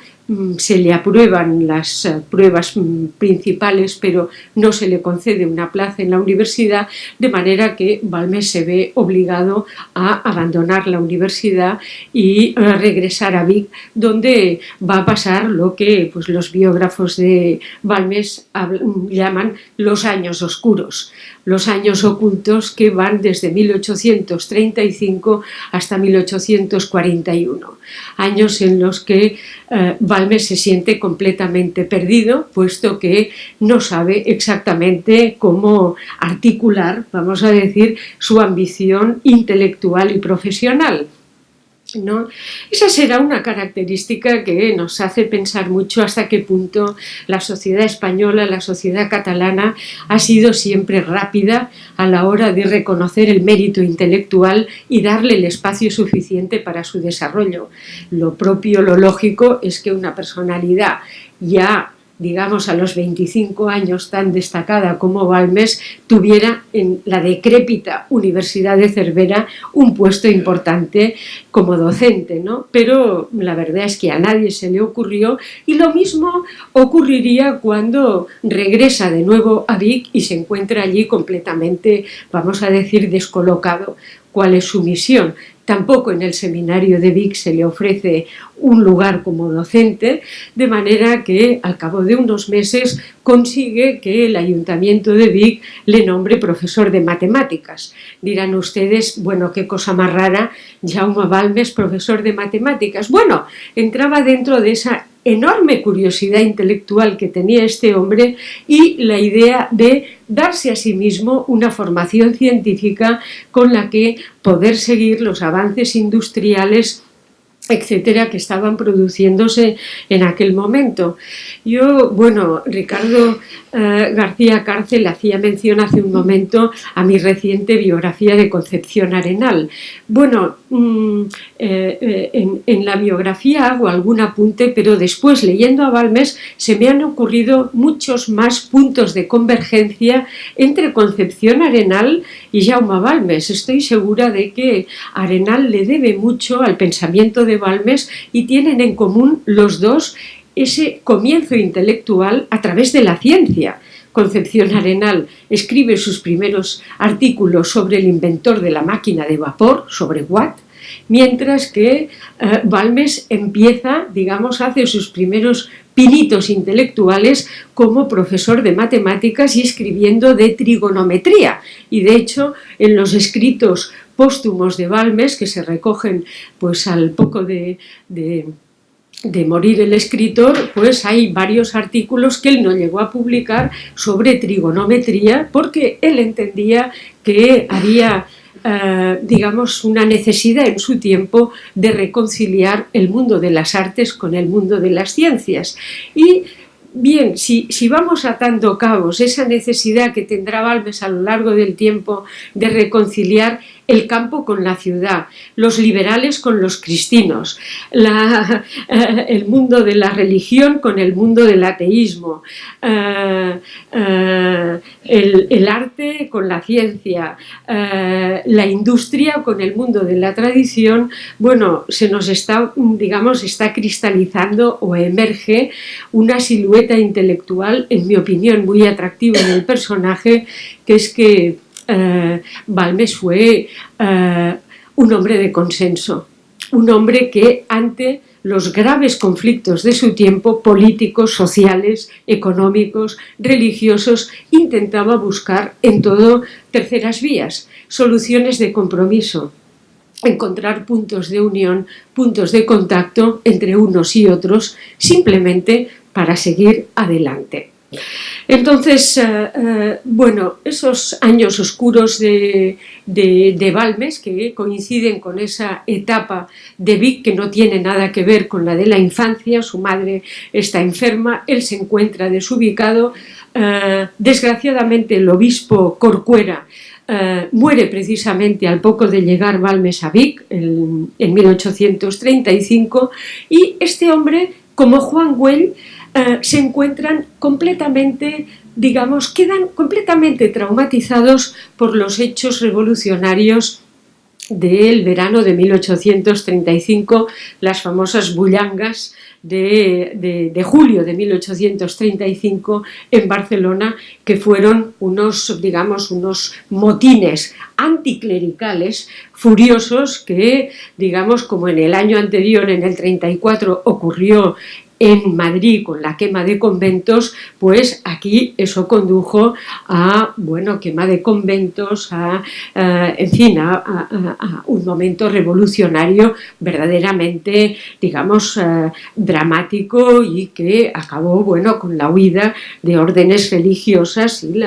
se le aprueban las pruebas principales, pero no se le concede una plaza en la universidad, de manera que Balmes se ve obligado a abandonar la universidad y regresar a Vic, donde va a pasar lo que pues, los biógrafos de Balmes llaman los años oscuros, los años ocultos que van desde 1835 hasta 1841, años en los que Balmes se siente completamente perdido, puesto que no sabe exactamente cómo articular, vamos a decir, su ambición intelectual y profesional, ¿no? Esa será una característica que nos hace pensar mucho hasta qué punto la sociedad española, la sociedad catalana ha sido siempre rápida a la hora de reconocer el mérito intelectual y darle el espacio suficiente para su desarrollo. Lo propio, lo lógico es que una personalidad ya, digamos, a los 25 años tan destacada como Balmes, tuviera en la decrépita Universidad de Cervera un puesto importante como docente, ¿no? Pero la verdad es que a nadie se le ocurrió, y lo mismo ocurriría cuando regresa de nuevo a Vic y se encuentra allí completamente, vamos a decir, descolocado. ¿Cuál es su misión? Tampoco en el seminario de Vic se le ofrece un lugar como docente, de manera que al cabo de unos meses consigue que el Ayuntamiento de Vic le nombre profesor de matemáticas. Dirán ustedes, bueno, qué cosa más rara, Jaume Balmes, profesor de matemáticas. Bueno, entraba dentro de esa enorme curiosidad intelectual que tenía este hombre y la idea de darse a sí mismo una formación científica con la que poder seguir los avances industriales, etcétera, que estaban produciéndose en aquel momento. Yo, bueno, Ricardo García Cárcel hacía mención hace un momento a mi reciente biografía de Concepción Arenal. Bueno, en la biografía hago algún apunte, pero después, leyendo a Balmes, se me han ocurrido muchos más puntos de convergencia entre Concepción Arenal y Jaume Balmes. Estoy segura de que Arenal le debe mucho al pensamiento de Balmes y tienen en común los dos ese comienzo intelectual a través de la ciencia. Concepción Arenal escribe sus primeros artículos sobre el inventor de la máquina de vapor, sobre Watt, mientras que Balmes empieza, digamos, hace sus primeros pinitos intelectuales como profesor de matemáticas y escribiendo de trigonometría. Y de hecho, en los escritos póstumos de Balmes, que se recogen pues al poco de morir el escritor, pues hay varios artículos que él no llegó a publicar sobre trigonometría, porque él entendía que había digamos, una necesidad en su tiempo de reconciliar el mundo de las artes con el mundo de las ciencias. Y bien, si vamos atando cabos, esa necesidad que tendrá Balmes a lo largo del tiempo de reconciliar el campo con la ciudad, los liberales con los cristinos, el mundo de la religión con el mundo del ateísmo, el arte con la ciencia, la industria con el mundo de la tradición. Bueno, se nos está, digamos, está cristalizando o emerge una silueta intelectual, en mi opinión, muy atractiva en el personaje, que es que Balmes fue un hombre de consenso, un hombre que ante los graves conflictos de su tiempo, políticos, sociales, económicos, religiosos, intentaba buscar en todo terceras vías, soluciones de compromiso, encontrar puntos de unión, puntos de contacto entre unos y otros, simplemente para seguir adelante. Entonces, bueno, esos años oscuros de Balmes, que coinciden con esa etapa de Vic que no tiene nada que ver con la de la infancia, su madre está enferma, él se encuentra desubicado, desgraciadamente el obispo Corcuera muere precisamente al poco de llegar Balmes a Vic, en 1835, y este hombre, como Juan Güell, se encuentran completamente, digamos, quedan completamente traumatizados por los hechos revolucionarios del verano de 1835, las famosas bullangas de julio de 1835 en Barcelona, que fueron unos, digamos, unos motines anticlericales furiosos que, digamos, como en el año anterior, en el 34, ocurrió en Madrid con la quema de conventos, pues aquí eso condujo a, bueno, quema de conventos, en fin, a un momento revolucionario verdaderamente, digamos, dramático, y que acabó, bueno, con la huida de órdenes religiosas y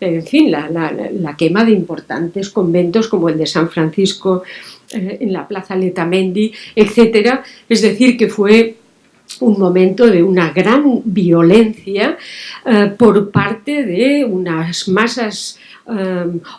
en fin, la quema de importantes conventos como el de San Francisco en la Plaza Letamendi, etcétera. Es decir, que fue un momento de una gran violencia por parte de unas masas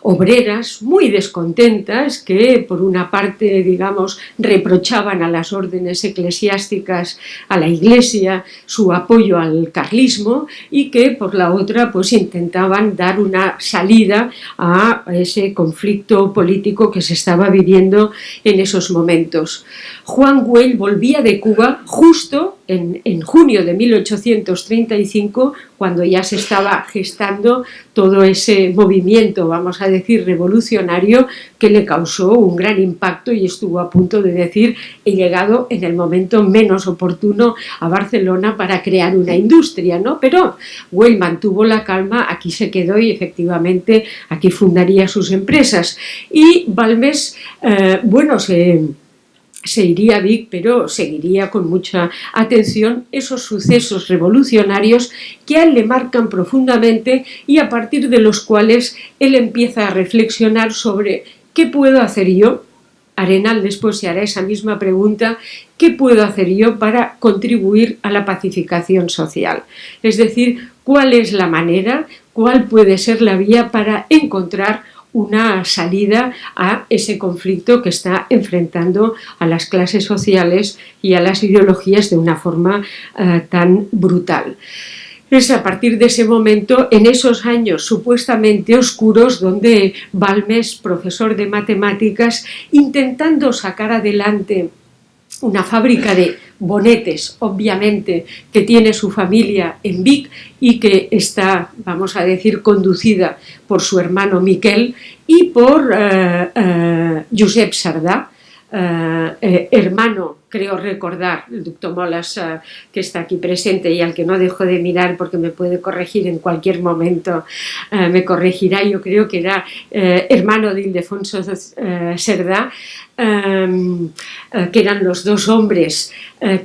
obreras muy descontentas, que por una parte, digamos, reprochaban a las órdenes eclesiásticas, a la Iglesia, su apoyo al carlismo, y que por la otra pues intentaban dar una salida a ese conflicto político que se estaba viviendo en esos momentos. Juan Güell volvía de Cuba justo en junio de 1835, cuando ya se estaba gestando todo ese movimiento, vamos a decir, revolucionario, que le causó un gran impacto, y estuvo a punto de decir: he llegado en el momento menos oportuno a Barcelona para crear una industria, ¿no? Pero Güell mantuvo la calma, aquí se quedó y efectivamente aquí fundaría sus empresas. Y Balmes, bueno, se iría a Vic, pero seguiría con mucha atención esos sucesos revolucionarios que a él le marcan profundamente, y a partir de los cuales él empieza a reflexionar sobre ¿qué puedo hacer yo? Arenal después se hará esa misma pregunta: ¿qué puedo hacer yo para contribuir a la pacificación social? Es decir, ¿cuál es la manera, cuál puede ser la vía para encontrar una salida a ese conflicto que está enfrentando a las clases sociales y a las ideologías de una forma tan brutal? Es a partir de ese momento, en esos años supuestamente oscuros, donde Balmes, profesor de matemáticas, intentando sacar adelante una fábrica de bonetes, obviamente, que tiene su familia en Vic y que está, vamos a decir, conducida por su hermano Miquel y por Josep Sardà, hermano, creo recordar, el doctor Molas, que está aquí presente y al que no dejo de mirar porque me puede corregir en cualquier momento, me corregirá. Yo creo que era hermano de Ildefonso Cerdà, que eran los dos hombres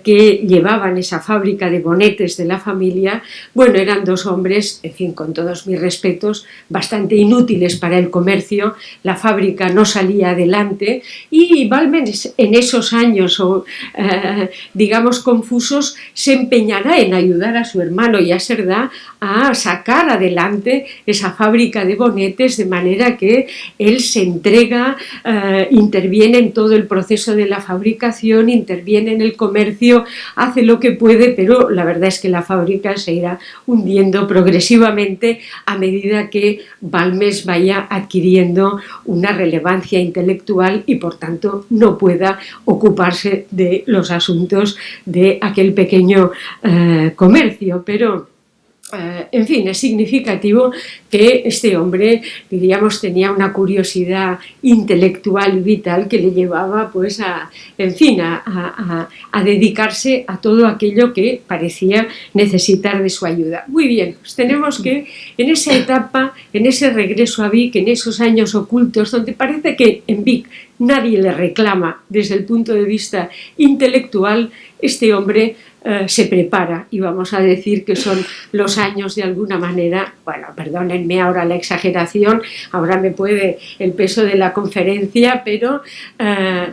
que llevaban esa fábrica de bonetes de la familia. Bueno, eran dos hombres, en fin, con todos mis respetos, bastante inútiles para el comercio. La fábrica no salía adelante, y Balmes en esos años, digamos, confusos, se empeñará en ayudar a su hermano y a Cerdà a sacar adelante esa fábrica de bonetes, de manera que él se entrega, interviene en todo el proceso de la fabricación, interviene en el comercio, hace lo que puede, pero la verdad es que la fábrica se irá hundiendo progresivamente a medida que Balmes vaya adquiriendo una relevancia intelectual y por tanto no pueda ocuparse de los asuntos de aquel pequeño comercio. Pero en fin, es significativo que este hombre, diríamos, tenía una curiosidad intelectual y vital que le llevaba, pues, en fin, a dedicarse a todo aquello que parecía necesitar de su ayuda. Muy bien, pues tenemos que, en esa etapa, en ese regreso a Vic, en esos años ocultos, donde parece que en Vic nadie le reclama desde el punto de vista intelectual, este hombre se prepara, y vamos a decir que son los años, de alguna manera, bueno, perdónenme ahora la exageración, ahora me puede el peso de la conferencia, pero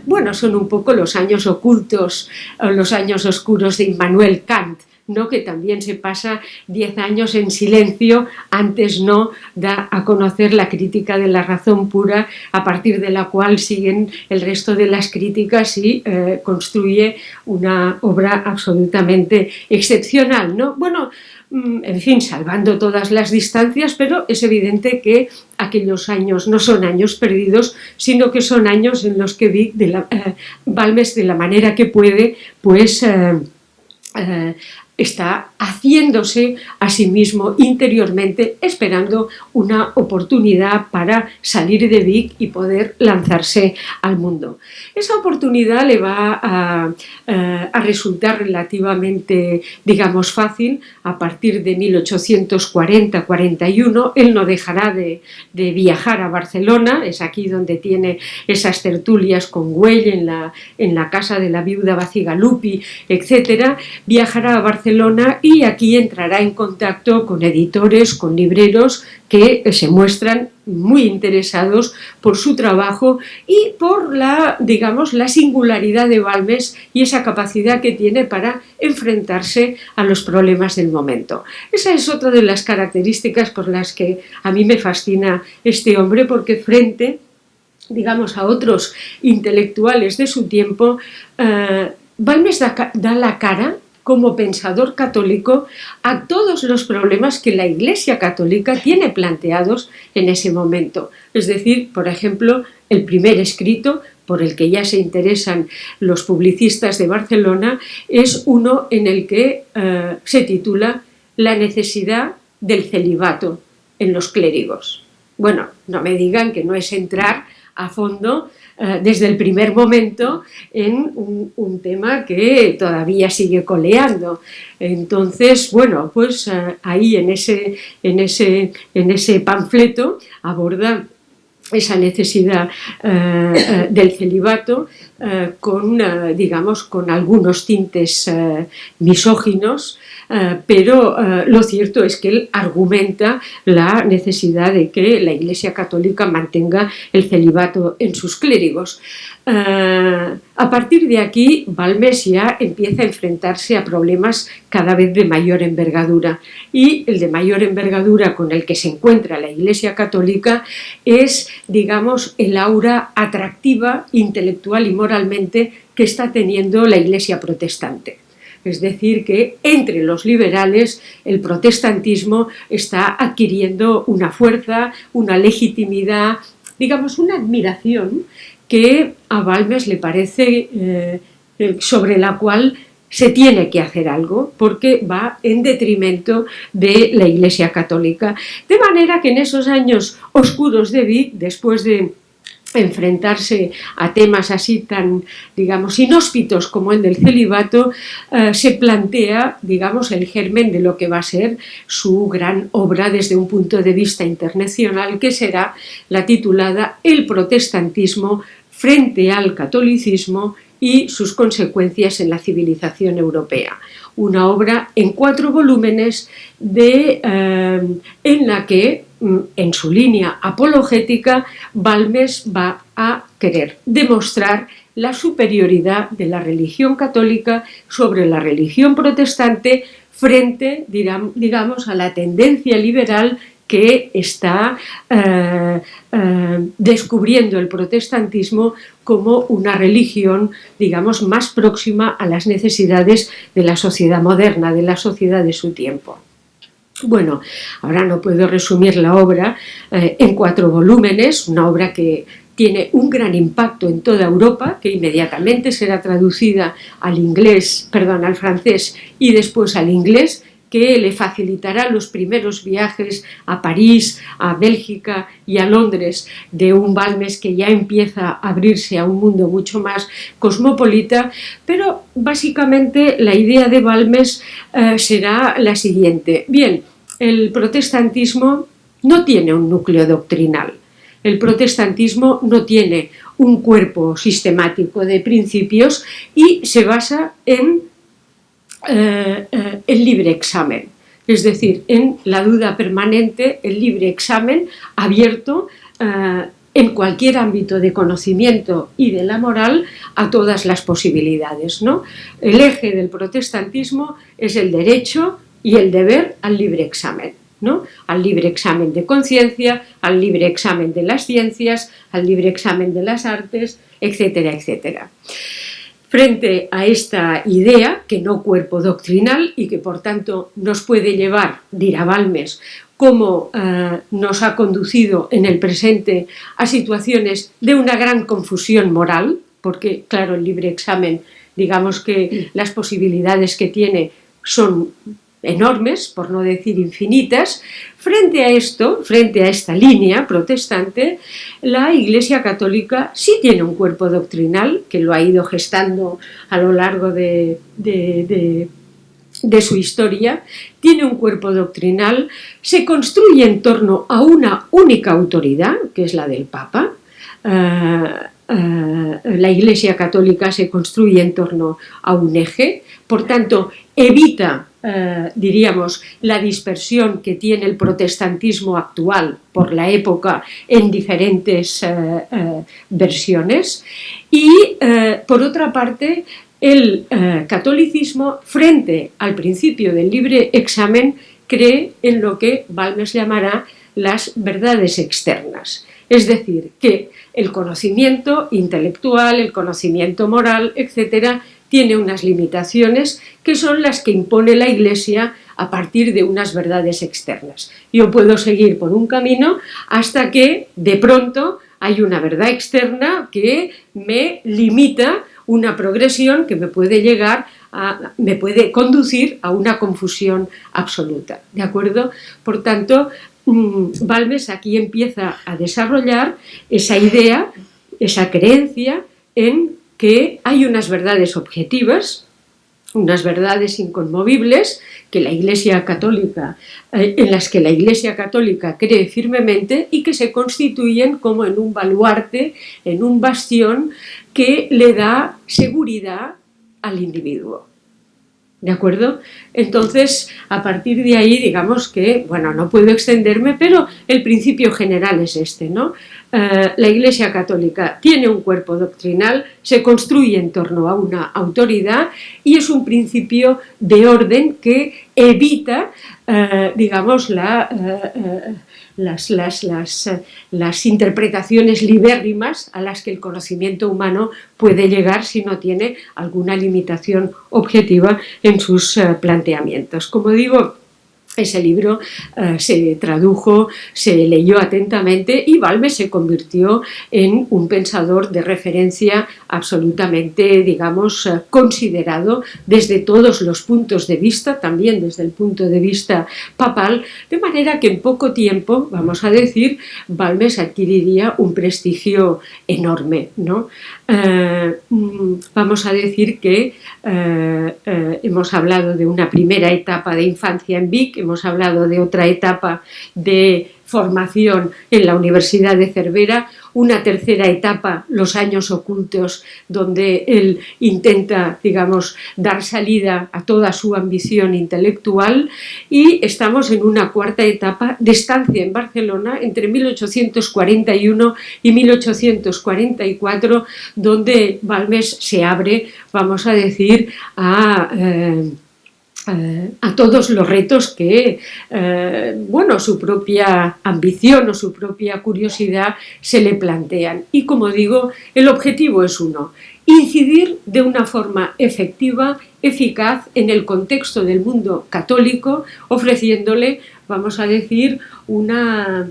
bueno, son un poco los años ocultos, los años oscuros de Immanuel Kant, ¿no? Que también se pasa 10 años en silencio, antes no da a conocer la crítica de la razón pura, a partir de la cual siguen el resto de las críticas, y construye una obra absolutamente excepcional, ¿no? Bueno, en fin, salvando todas las distancias, pero es evidente que aquellos años no son años perdidos, sino que son años en los que Vic, Balmes, de la manera que puede, pues está haciéndose a sí mismo interiormente, esperando una oportunidad para salir de Vic y poder lanzarse al mundo. Esa oportunidad le va a resultar relativamente, digamos, fácil. A partir de 1840-41, él no dejará de viajar a Barcelona, es aquí donde tiene esas tertulias con Güell en la casa de la viuda Bacigalupi, etc. Viajará a Barcelona y aquí entrará en contacto con editores, con libreros que se muestran muy interesados por su trabajo y por la singularidad de Balmes y esa capacidad que tiene para enfrentarse a los problemas del momento. Esa es otra de las características por las que a mí me fascina este hombre, porque frente, digamos, a otros intelectuales de su tiempo, Balmes da la cara como pensador católico a todos los problemas que la Iglesia Católica tiene planteados en ese momento. Es decir, por ejemplo, el primer escrito por el que ya se interesan los publicistas de Barcelona es uno en el que se titula La necesidad del celibato en los clérigos. Bueno, no me digan que no es entrar a fondo desde el primer momento en un tema que todavía sigue coleando. Entonces, bueno, pues ahí en ese panfleto aborda esa necesidad del celibato con algunos tintes misóginos, pero lo cierto es que él argumenta la necesidad de que la Iglesia Católica mantenga el celibato en sus clérigos. A partir de aquí, Balmes ya empieza a enfrentarse a problemas cada vez de mayor envergadura, y el de mayor envergadura con el que se encuentra la Iglesia Católica es, digamos, el aura atractiva intelectual y moralmente que está teniendo la Iglesia protestante. Es decir, que entre los liberales el protestantismo está adquiriendo una fuerza, una legitimidad, digamos, una admiración que a Balmes le parece sobre la cual se tiene que hacer algo, porque va en detrimento de la Iglesia Católica. De manera que en esos años oscuros de Vic, después de enfrentarse a temas así tan, digamos, inhóspitos como el del celibato, se plantea, digamos, el germen de lo que va a ser su gran obra desde un punto de vista internacional, que será la titulada El protestantismo frente al catolicismo y sus consecuencias en la civilización europea. Una obra en 4 volúmenes en la que, en su línea apologética, Balmes va a querer demostrar la superioridad de la religión católica sobre la religión protestante frente, digamos, a la tendencia liberal que está descubriendo el protestantismo como una religión, digamos, más próxima a las necesidades de la sociedad moderna, de la sociedad de su tiempo. Bueno, ahora no puedo resumir la obra en 4 volúmenes, una obra que tiene un gran impacto en toda Europa, que inmediatamente será traducida al francés y después al inglés, que le facilitará los primeros viajes a París, a Bélgica y a Londres de un Balmes que ya empieza a abrirse a un mundo mucho más cosmopolita, pero básicamente la idea de Balmes será la siguiente. Bien, el protestantismo no tiene un núcleo doctrinal, el protestantismo no tiene un cuerpo sistemático de principios y se basa en el libre examen, es decir, en la duda permanente, el libre examen abierto en cualquier ámbito de conocimiento y de la moral a todas las posibilidades, ¿no? El eje del protestantismo es el derecho y el deber al libre examen, ¿no? Al libre examen de conciencia, al libre examen de las ciencias, al libre examen de las artes, etcétera, etcétera. Frente a esta idea, que no cuerpo doctrinal y que por tanto nos puede llevar, dirá Balmes, como nos ha conducido en el presente a situaciones de una gran confusión moral, porque claro, el libre examen, digamos que las posibilidades que tiene son enormes, por no decir infinitas. Frente a esto, frente a esta línea protestante, la Iglesia Católica sí tiene un cuerpo doctrinal que lo ha ido gestando a lo largo de su historia, tiene un cuerpo doctrinal, se construye en torno a una única autoridad, que es la del Papa. La Iglesia Católica se construye en torno a un eje, por tanto, evita, diríamos, la dispersión que tiene el protestantismo actual por la época en diferentes versiones. Y, por otra parte, el catolicismo, frente al principio del libre examen, cree en lo que Balmes llamará las verdades externas. Es decir, que el conocimiento intelectual, el conocimiento moral, etcétera, tiene unas limitaciones que son las que impone la Iglesia a partir de unas verdades externas. Yo puedo seguir por un camino hasta que, de pronto, hay una verdad externa que me limita una progresión que me puede conducir a una confusión absoluta, ¿de acuerdo? Por tanto, Balmes aquí empieza a desarrollar esa idea, esa creencia en que hay unas verdades objetivas, unas verdades inconmovibles que la Iglesia Católica, en las que la Iglesia Católica cree firmemente y que se constituyen como en un baluarte, en un bastión que le da seguridad al individuo. ¿De acuerdo? Entonces, a partir de ahí, digamos que, bueno, no puedo extenderme, pero el principio general es este, ¿no? La Iglesia Católica tiene un cuerpo doctrinal, se construye en torno a una autoridad y es un principio de orden que evita, digamos, las interpretaciones libérrimas a las que el conocimiento humano puede llegar si no tiene alguna limitación objetiva en sus planteamientos. Como digo, ese libro se tradujo, se leyó atentamente y Balmes se convirtió en un pensador de referencia absolutamente, digamos, considerado desde todos los puntos de vista, también desde el punto de vista papal, de manera que en poco tiempo, vamos a decir, Balmes adquiriría un prestigio enorme, ¿no? Vamos a decir que hemos hablado de una primera etapa de infancia en Vic, hemos hablado de otra etapa de formación en la Universidad de Cervera, una tercera etapa, los años ocultos, donde él intenta, digamos, dar salida a toda su ambición intelectual, y estamos en una cuarta etapa de estancia en Barcelona entre 1841 y 1844, donde Balmes se abre, vamos a decir, a todos los retos que, bueno, su propia ambición o su propia curiosidad se le plantean. Y como digo, el objetivo es uno: incidir de una forma efectiva, eficaz en el contexto del mundo católico, ofreciéndole, vamos a decir, una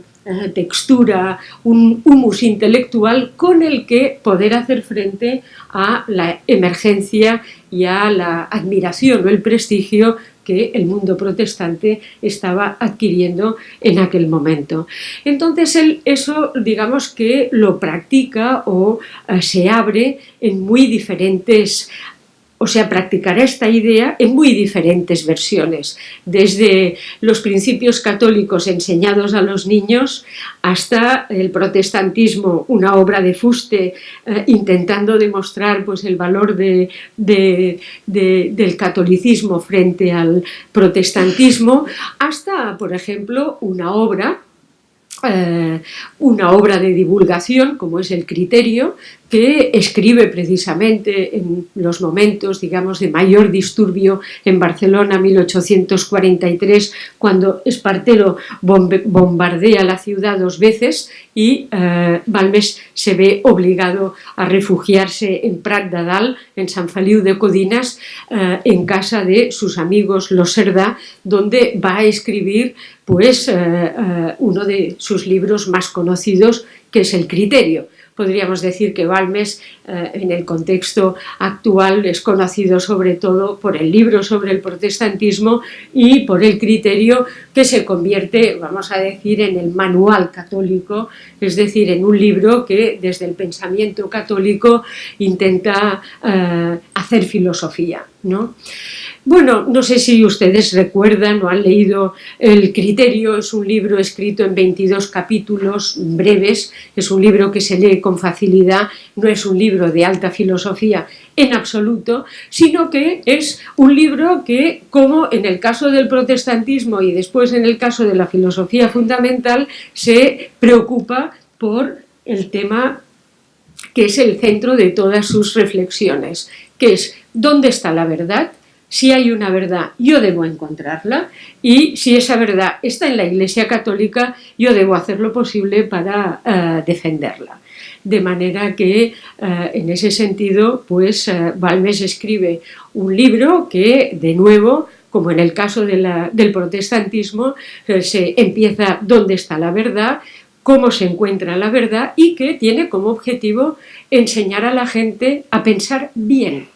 textura, un humus intelectual con el que poder hacer frente a la emergencia y a la admiración o el prestigio que el mundo protestante estaba adquiriendo en aquel momento. Entonces él eso, digamos que lo practica o se abre en muy diferentes, o sea, practicará esta idea en muy diferentes versiones, desde los principios católicos enseñados a los niños hasta el protestantismo, una obra de fuste intentando demostrar, pues, el valor del catolicismo frente al protestantismo, hasta, por ejemplo, una obra de divulgación como es El Criterio, que escribe precisamente en los momentos, digamos, de mayor disturbio en Barcelona, 1843, cuando Espartero bombardea la ciudad 2 veces y Balmes se ve obligado a refugiarse en Prat de Dalt, en Sant Feliu de Codines, en casa de sus amigos los Cerdà, donde va a escribir, pues, uno de sus libros más conocidos, que es El Criterio. podríamos decir que Balmes en el contexto actual es conocido sobre todo por el libro sobre el protestantismo y por el criterio que se convierte, vamos a decir, en el manual católico, es decir, en un libro que desde el pensamiento católico intenta hacer filosofía, ¿no? Bueno, no sé si ustedes recuerdan o han leído El Criterio, es un libro escrito en 22 capítulos breves, es un libro que se lee con facilidad, no es un libro de alta filosofía en absoluto, sino que es un libro que, como en el caso del protestantismo y después en el caso de la filosofía fundamental, se preocupa por el tema que es el centro de todas sus reflexiones, que es ¿dónde está la verdad? Si hay una verdad, yo debo encontrarla, y si esa verdad está en la Iglesia Católica, yo debo hacer lo posible para defenderla. De manera que, en ese sentido, pues Balmes escribe un libro que, de nuevo, como en el caso del protestantismo, se empieza ¿dónde está la verdad?, cómo se encuentra la verdad, y que tiene como objetivo enseñar a la gente a pensar bien.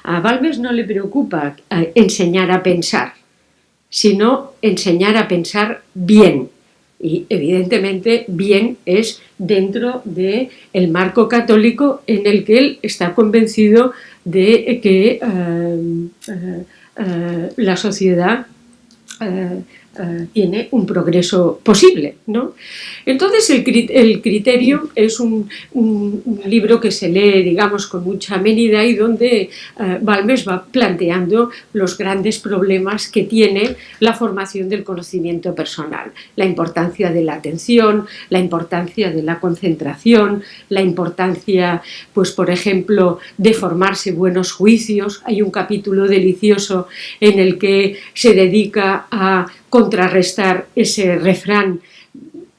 A Balmes no le preocupa enseñar a pensar, sino enseñar a pensar bien. Y evidentemente bien es dentro del marco católico en el que él está convencido de que la sociedad tiene un progreso posible, ¿no? Entonces el Criterio es un libro que se lee, digamos, con mucha amenidad y donde Balmes va planteando los grandes problemas que tiene la formación del conocimiento personal, la importancia de la atención, la importancia de la concentración, la importancia, pues por ejemplo, de formarse buenos juicios. Hay un capítulo delicioso en el que se dedica a contrarrestar ese refrán,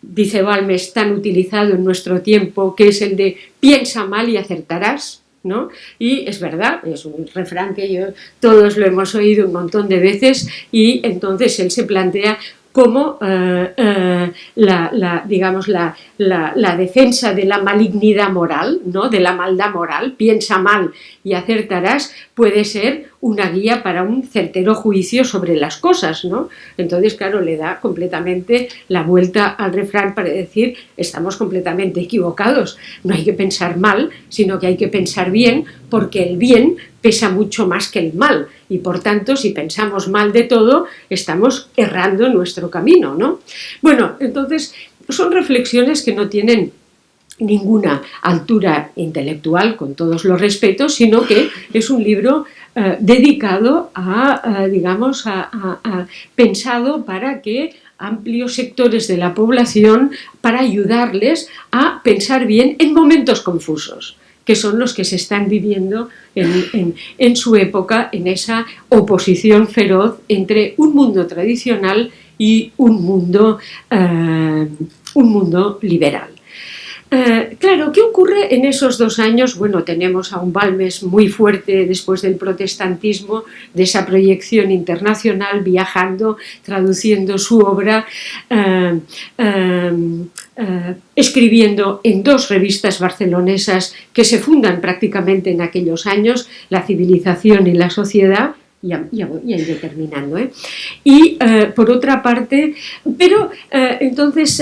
dice Balmes, tan utilizado en nuestro tiempo, que es el de piensa mal y acertarás, ¿no? Y es verdad, es un refrán que todos lo hemos oído un montón de veces, y entonces él se plantea cómo digamos, la defensa de la malignidad moral, ¿no?, de la maldad moral, piensa mal y acertarás, puede ser una guía para un certero juicio sobre las cosas, ¿no? Entonces, claro, le da completamente la vuelta al refrán para decir estamos completamente equivocados, no hay que pensar mal, sino que hay que pensar bien, porque el bien pesa mucho más que el mal, y por tanto, si pensamos mal de todo, estamos errando en nuestro camino, ¿no? Bueno, entonces, son reflexiones que no tienen ninguna altura intelectual, con todos los respetos, sino que es un libro dedicado digamos, pensado para que amplios sectores de la población, para ayudarles a pensar bien en momentos confusos, que son los que se están viviendo en su época, en esa oposición feroz entre un mundo tradicional y un mundo liberal. Claro, ¿qué ocurre en esos 2 años? Bueno, tenemos a un Balmes muy fuerte después del protestantismo, de esa proyección internacional, viajando, traduciendo su obra, escribiendo en 2 revistas barcelonesas que se fundan prácticamente en aquellos años, La Civilización y La Sociedad. Ya iré terminando, ¿eh? Y por otra parte, pero entonces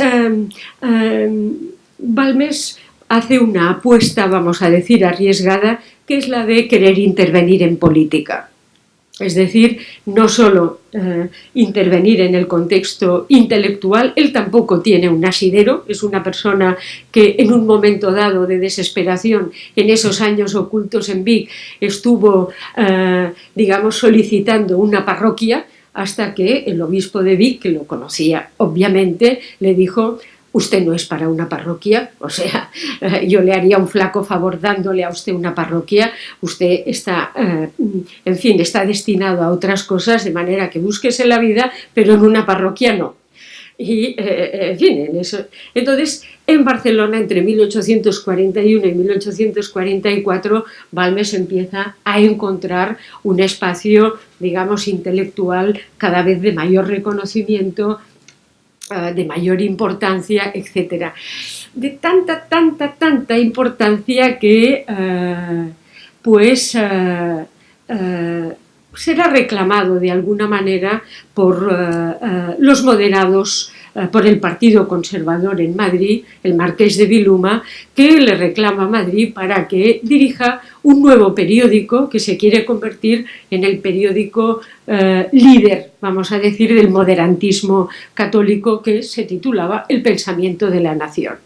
Balmes hace una apuesta, vamos a decir, arriesgada, que es la de querer intervenir en política. Es decir, no solo intervenir en el contexto intelectual, él tampoco tiene un asidero, es una persona que en un momento dado de desesperación, en esos años ocultos en Vic, estuvo, digamos, solicitando una parroquia, hasta que el obispo de Vic, que lo conocía obviamente, le dijo: usted no es para una parroquia, o sea, yo le haría un flaco favor dándole a usted una parroquia, usted está, en fin, está destinado a otras cosas, de manera que búsquese la vida, pero en una parroquia no. Y, en fin, en eso. Entonces, en Barcelona, entre 1841 y 1844, Balmes empieza a encontrar un espacio, digamos, intelectual cada vez de mayor reconocimiento, de mayor importancia, etc. De tanta importancia que será reclamado de alguna manera por los moderados, por el Partido Conservador en Madrid, el Marqués de Viluma, que le reclama a Madrid para que dirija un nuevo periódico que se quiere convertir en el periódico líder, vamos a decir, del moderantismo católico, que se titulaba El pensamiento de la nación.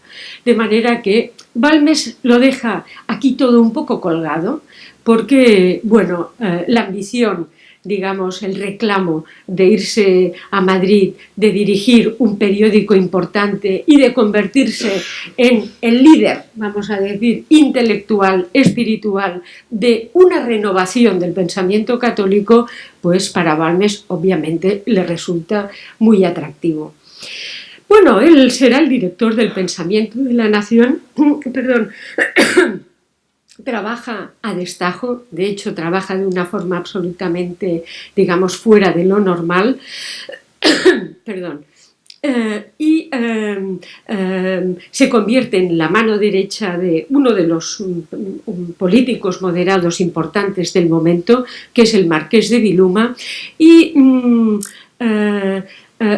De manera que Balmes lo deja aquí todo un poco colgado, porque, bueno, la ambición, digamos, el reclamo de irse a Madrid, de dirigir un periódico importante y de convertirse en el líder, vamos a decir, intelectual, espiritual, de una renovación del pensamiento católico, pues para Balmes obviamente le resulta muy atractivo. Bueno, él será el director del pensamiento de la nación, perdón. Trabaja a destajo, de hecho trabaja de una forma absolutamente, digamos, fuera de lo normal, perdón, se convierte en la mano derecha de uno de los políticos moderados importantes del momento, que es el Marqués de Viluma, y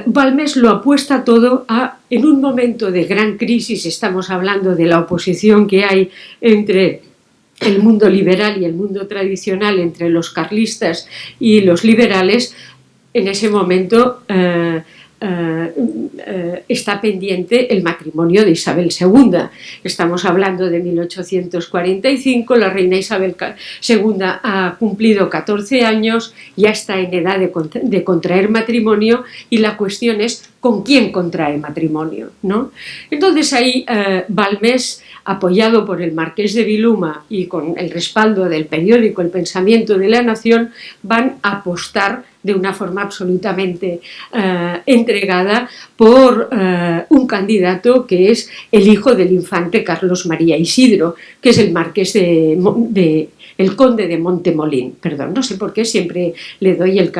Balmes lo apuesta todo en un momento de gran crisis. Estamos hablando de la oposición que hay entre el mundo liberal y el mundo tradicional, entre los carlistas y los liberales. En ese momento está pendiente el matrimonio de Isabel II. Estamos hablando de 1845, la reina Isabel II ha cumplido 14 años, ya está en edad de contraer matrimonio, y la cuestión es con quién contrae matrimonio, ¿no? Entonces ahí Balmes, apoyado por el Marqués de Viluma y con el respaldo del periódico El Pensamiento de la Nación, van a apostar de una forma absolutamente entregada por un candidato que es el hijo del infante Carlos María Isidro, que es el Marqués el conde de Montemolín. Perdón, no sé por qué siempre le doy el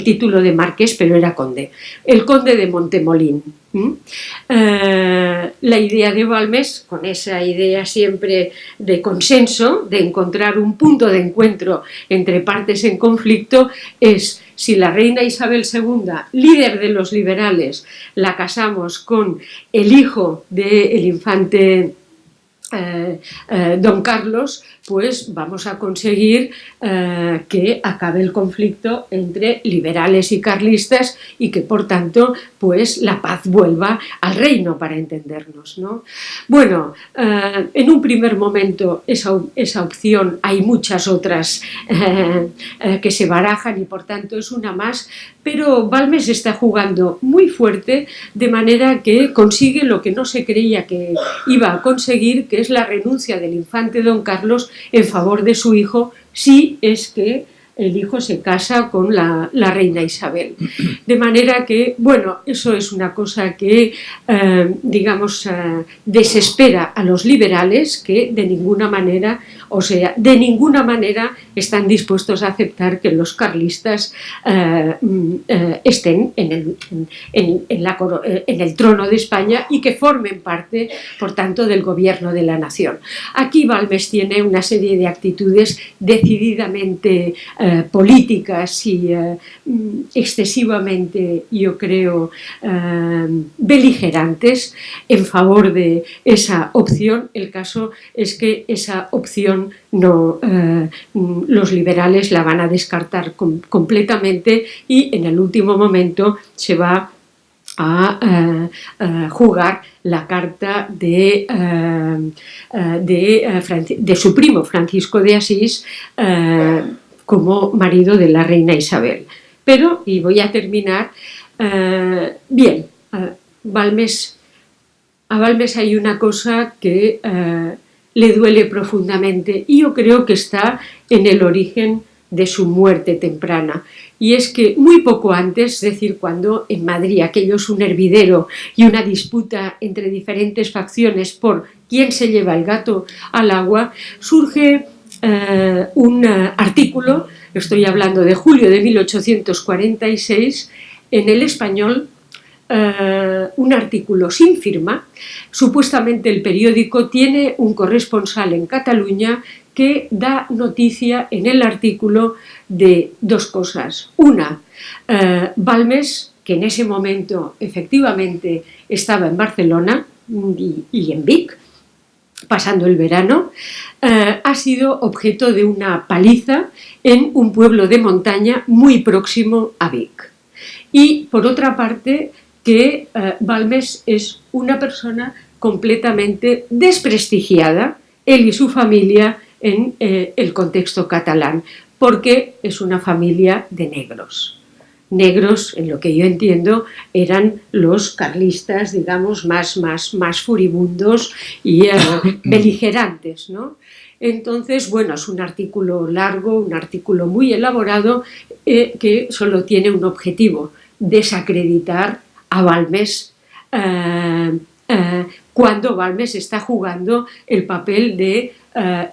título de marqués, pero era conde. El conde de Montemolín. La idea de Balmes, con esa idea siempre de consenso, de encontrar un punto de encuentro entre partes en conflicto, es: si la reina Isabel II, líder de los liberales, la casamos con el hijo del infante don Carlos, pues vamos a conseguir que acabe el conflicto entre liberales y carlistas, y que por tanto pues la paz vuelva al reino, para entendernos, ¿no? Bueno, en un primer momento esa opción, hay muchas otras que se barajan y por tanto es una más, pero Balmes está jugando muy fuerte, de manera que consigue lo que no se creía que iba a conseguir, que es la renuncia del infante don Carlos en favor de su hijo, si es que el hijo se casa con la reina Isabel. De manera que, bueno, eso es una cosa que, digamos, desespera a los liberales, que de ninguna manera, o sea, de ninguna manera están dispuestos a aceptar que los carlistas estén en el trono de España y que formen parte, por tanto, del gobierno de la nación. Aquí Balmes tiene una serie de actitudes decididamente políticas y excesivamente, yo creo, beligerantes en favor de esa opción. El caso es que esa opción no, los liberales la van a descartar completamente, y en el último momento se va a jugar la carta de su primo Francisco de Asís como marido de la reina Isabel. Pero, y voy a terminar, bien, a Balmes hay una cosa que le duele profundamente, y yo creo que está en el origen de su muerte temprana, y es que muy poco antes, es decir, cuando en Madrid aquello es un hervidero y una disputa entre diferentes facciones por quién se lleva el gato al agua, surge un artículo, estoy hablando de julio de 1846, en El Español, un artículo sin firma. Supuestamente el periódico tiene un corresponsal en Cataluña que da noticia en el artículo de dos cosas. Una, Balmes, que en ese momento efectivamente estaba en Barcelona y en Vic, pasando el verano, ha sido objeto de una paliza en un pueblo de montaña muy próximo a Vic. Y por otra parte, que Balmes es una persona completamente desprestigiada, él y su familia, en el contexto catalán, porque es una familia de negros. Negros, en lo que yo entiendo, eran los carlistas, digamos, más furibundos y beligerantes, ¿no? Entonces, bueno, es un artículo largo, un artículo muy elaborado que solo tiene un objetivo: desacreditar a Balmes cuando Balmes está jugando el papel de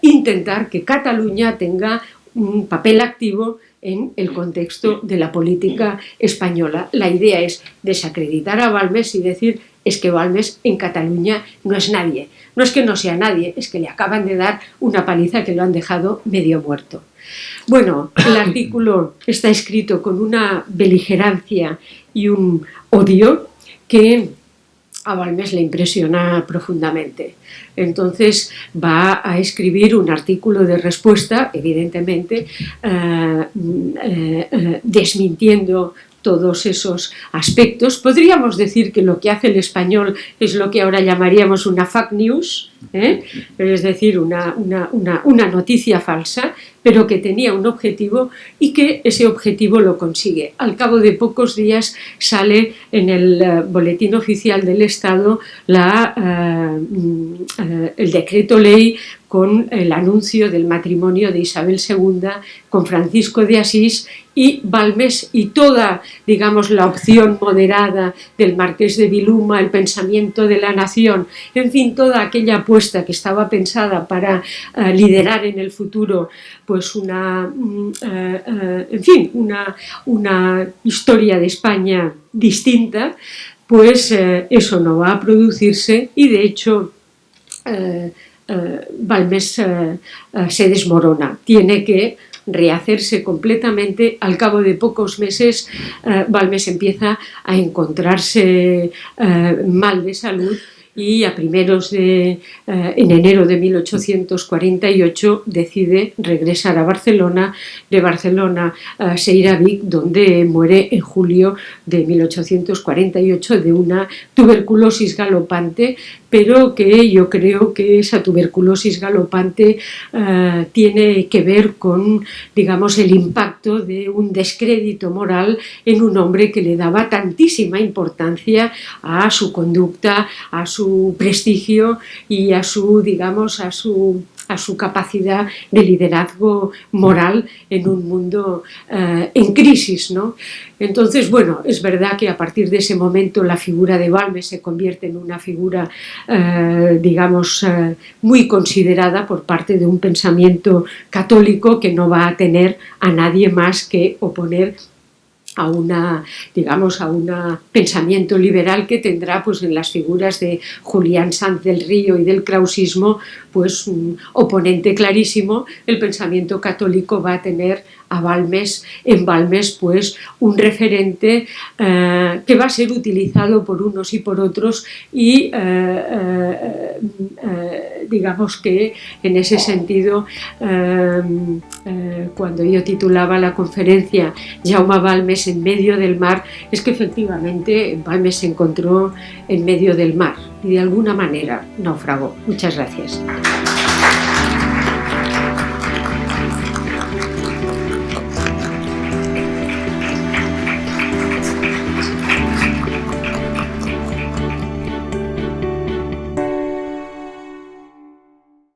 intentar que Cataluña tenga un papel activo en el contexto de la política española. La idea es desacreditar a Balmes y decir: es que Balmes en Cataluña no es nadie. No es que no sea nadie, es que le acaban de dar una paliza que lo han dejado medio muerto. Bueno, el artículo está escrito con una beligerancia y un odio que a Balmes le impresiona profundamente. Entonces va a escribir un artículo de respuesta, evidentemente, desmintiendo todos esos aspectos. Podríamos decir que lo que hace el Español es lo que ahora llamaríamos una fake news, es decir, una noticia falsa, pero que tenía un objetivo y que ese objetivo lo consigue. Al cabo de pocos días sale en el Boletín Oficial del Estado el decreto ley con el anuncio del matrimonio de Isabel II con Francisco de Asís, y Balmes y toda, digamos, la opción moderada del Marqués de Viluma, el pensamiento de la nación, en fin, toda aquella apuesta que estaba pensada para liderar en el futuro pues una historia de España distinta, pues eso no va a producirse, y de hecho Balmes se desmorona, tiene que rehacerse completamente. Al cabo de pocos meses Balmes empieza a encontrarse mal de salud, y en enero de 1848 decide regresar a Barcelona. De Barcelona se irá a Vic, donde muere en julio de 1848 de una tuberculosis galopante, pero que yo creo que esa tuberculosis galopante tiene que ver con, digamos, el impacto de un descrédito moral en un hombre que le daba tantísima importancia a su conducta, a su prestigio y a su, digamos, a su capacidad de liderazgo moral en un mundo en crisis, ¿no? Entonces, bueno, es verdad que a partir de ese momento la figura de Balmes se convierte en una figura, digamos, muy considerada por parte de un pensamiento católico que no va a tener a nadie más que oponer a un pensamiento liberal que tendrá pues en las figuras de Julián Sanz del Río y del krausismo pues un oponente clarísimo. El pensamiento católico va a tener a Balmes, en Balmes pues un referente que va a ser utilizado por unos y por otros, y digamos que en ese sentido cuando yo titulaba la conferencia Jaume Balmes en medio del mar, es que efectivamente Balmes se encontró en medio del mar y de alguna manera naufragó. Muchas gracias.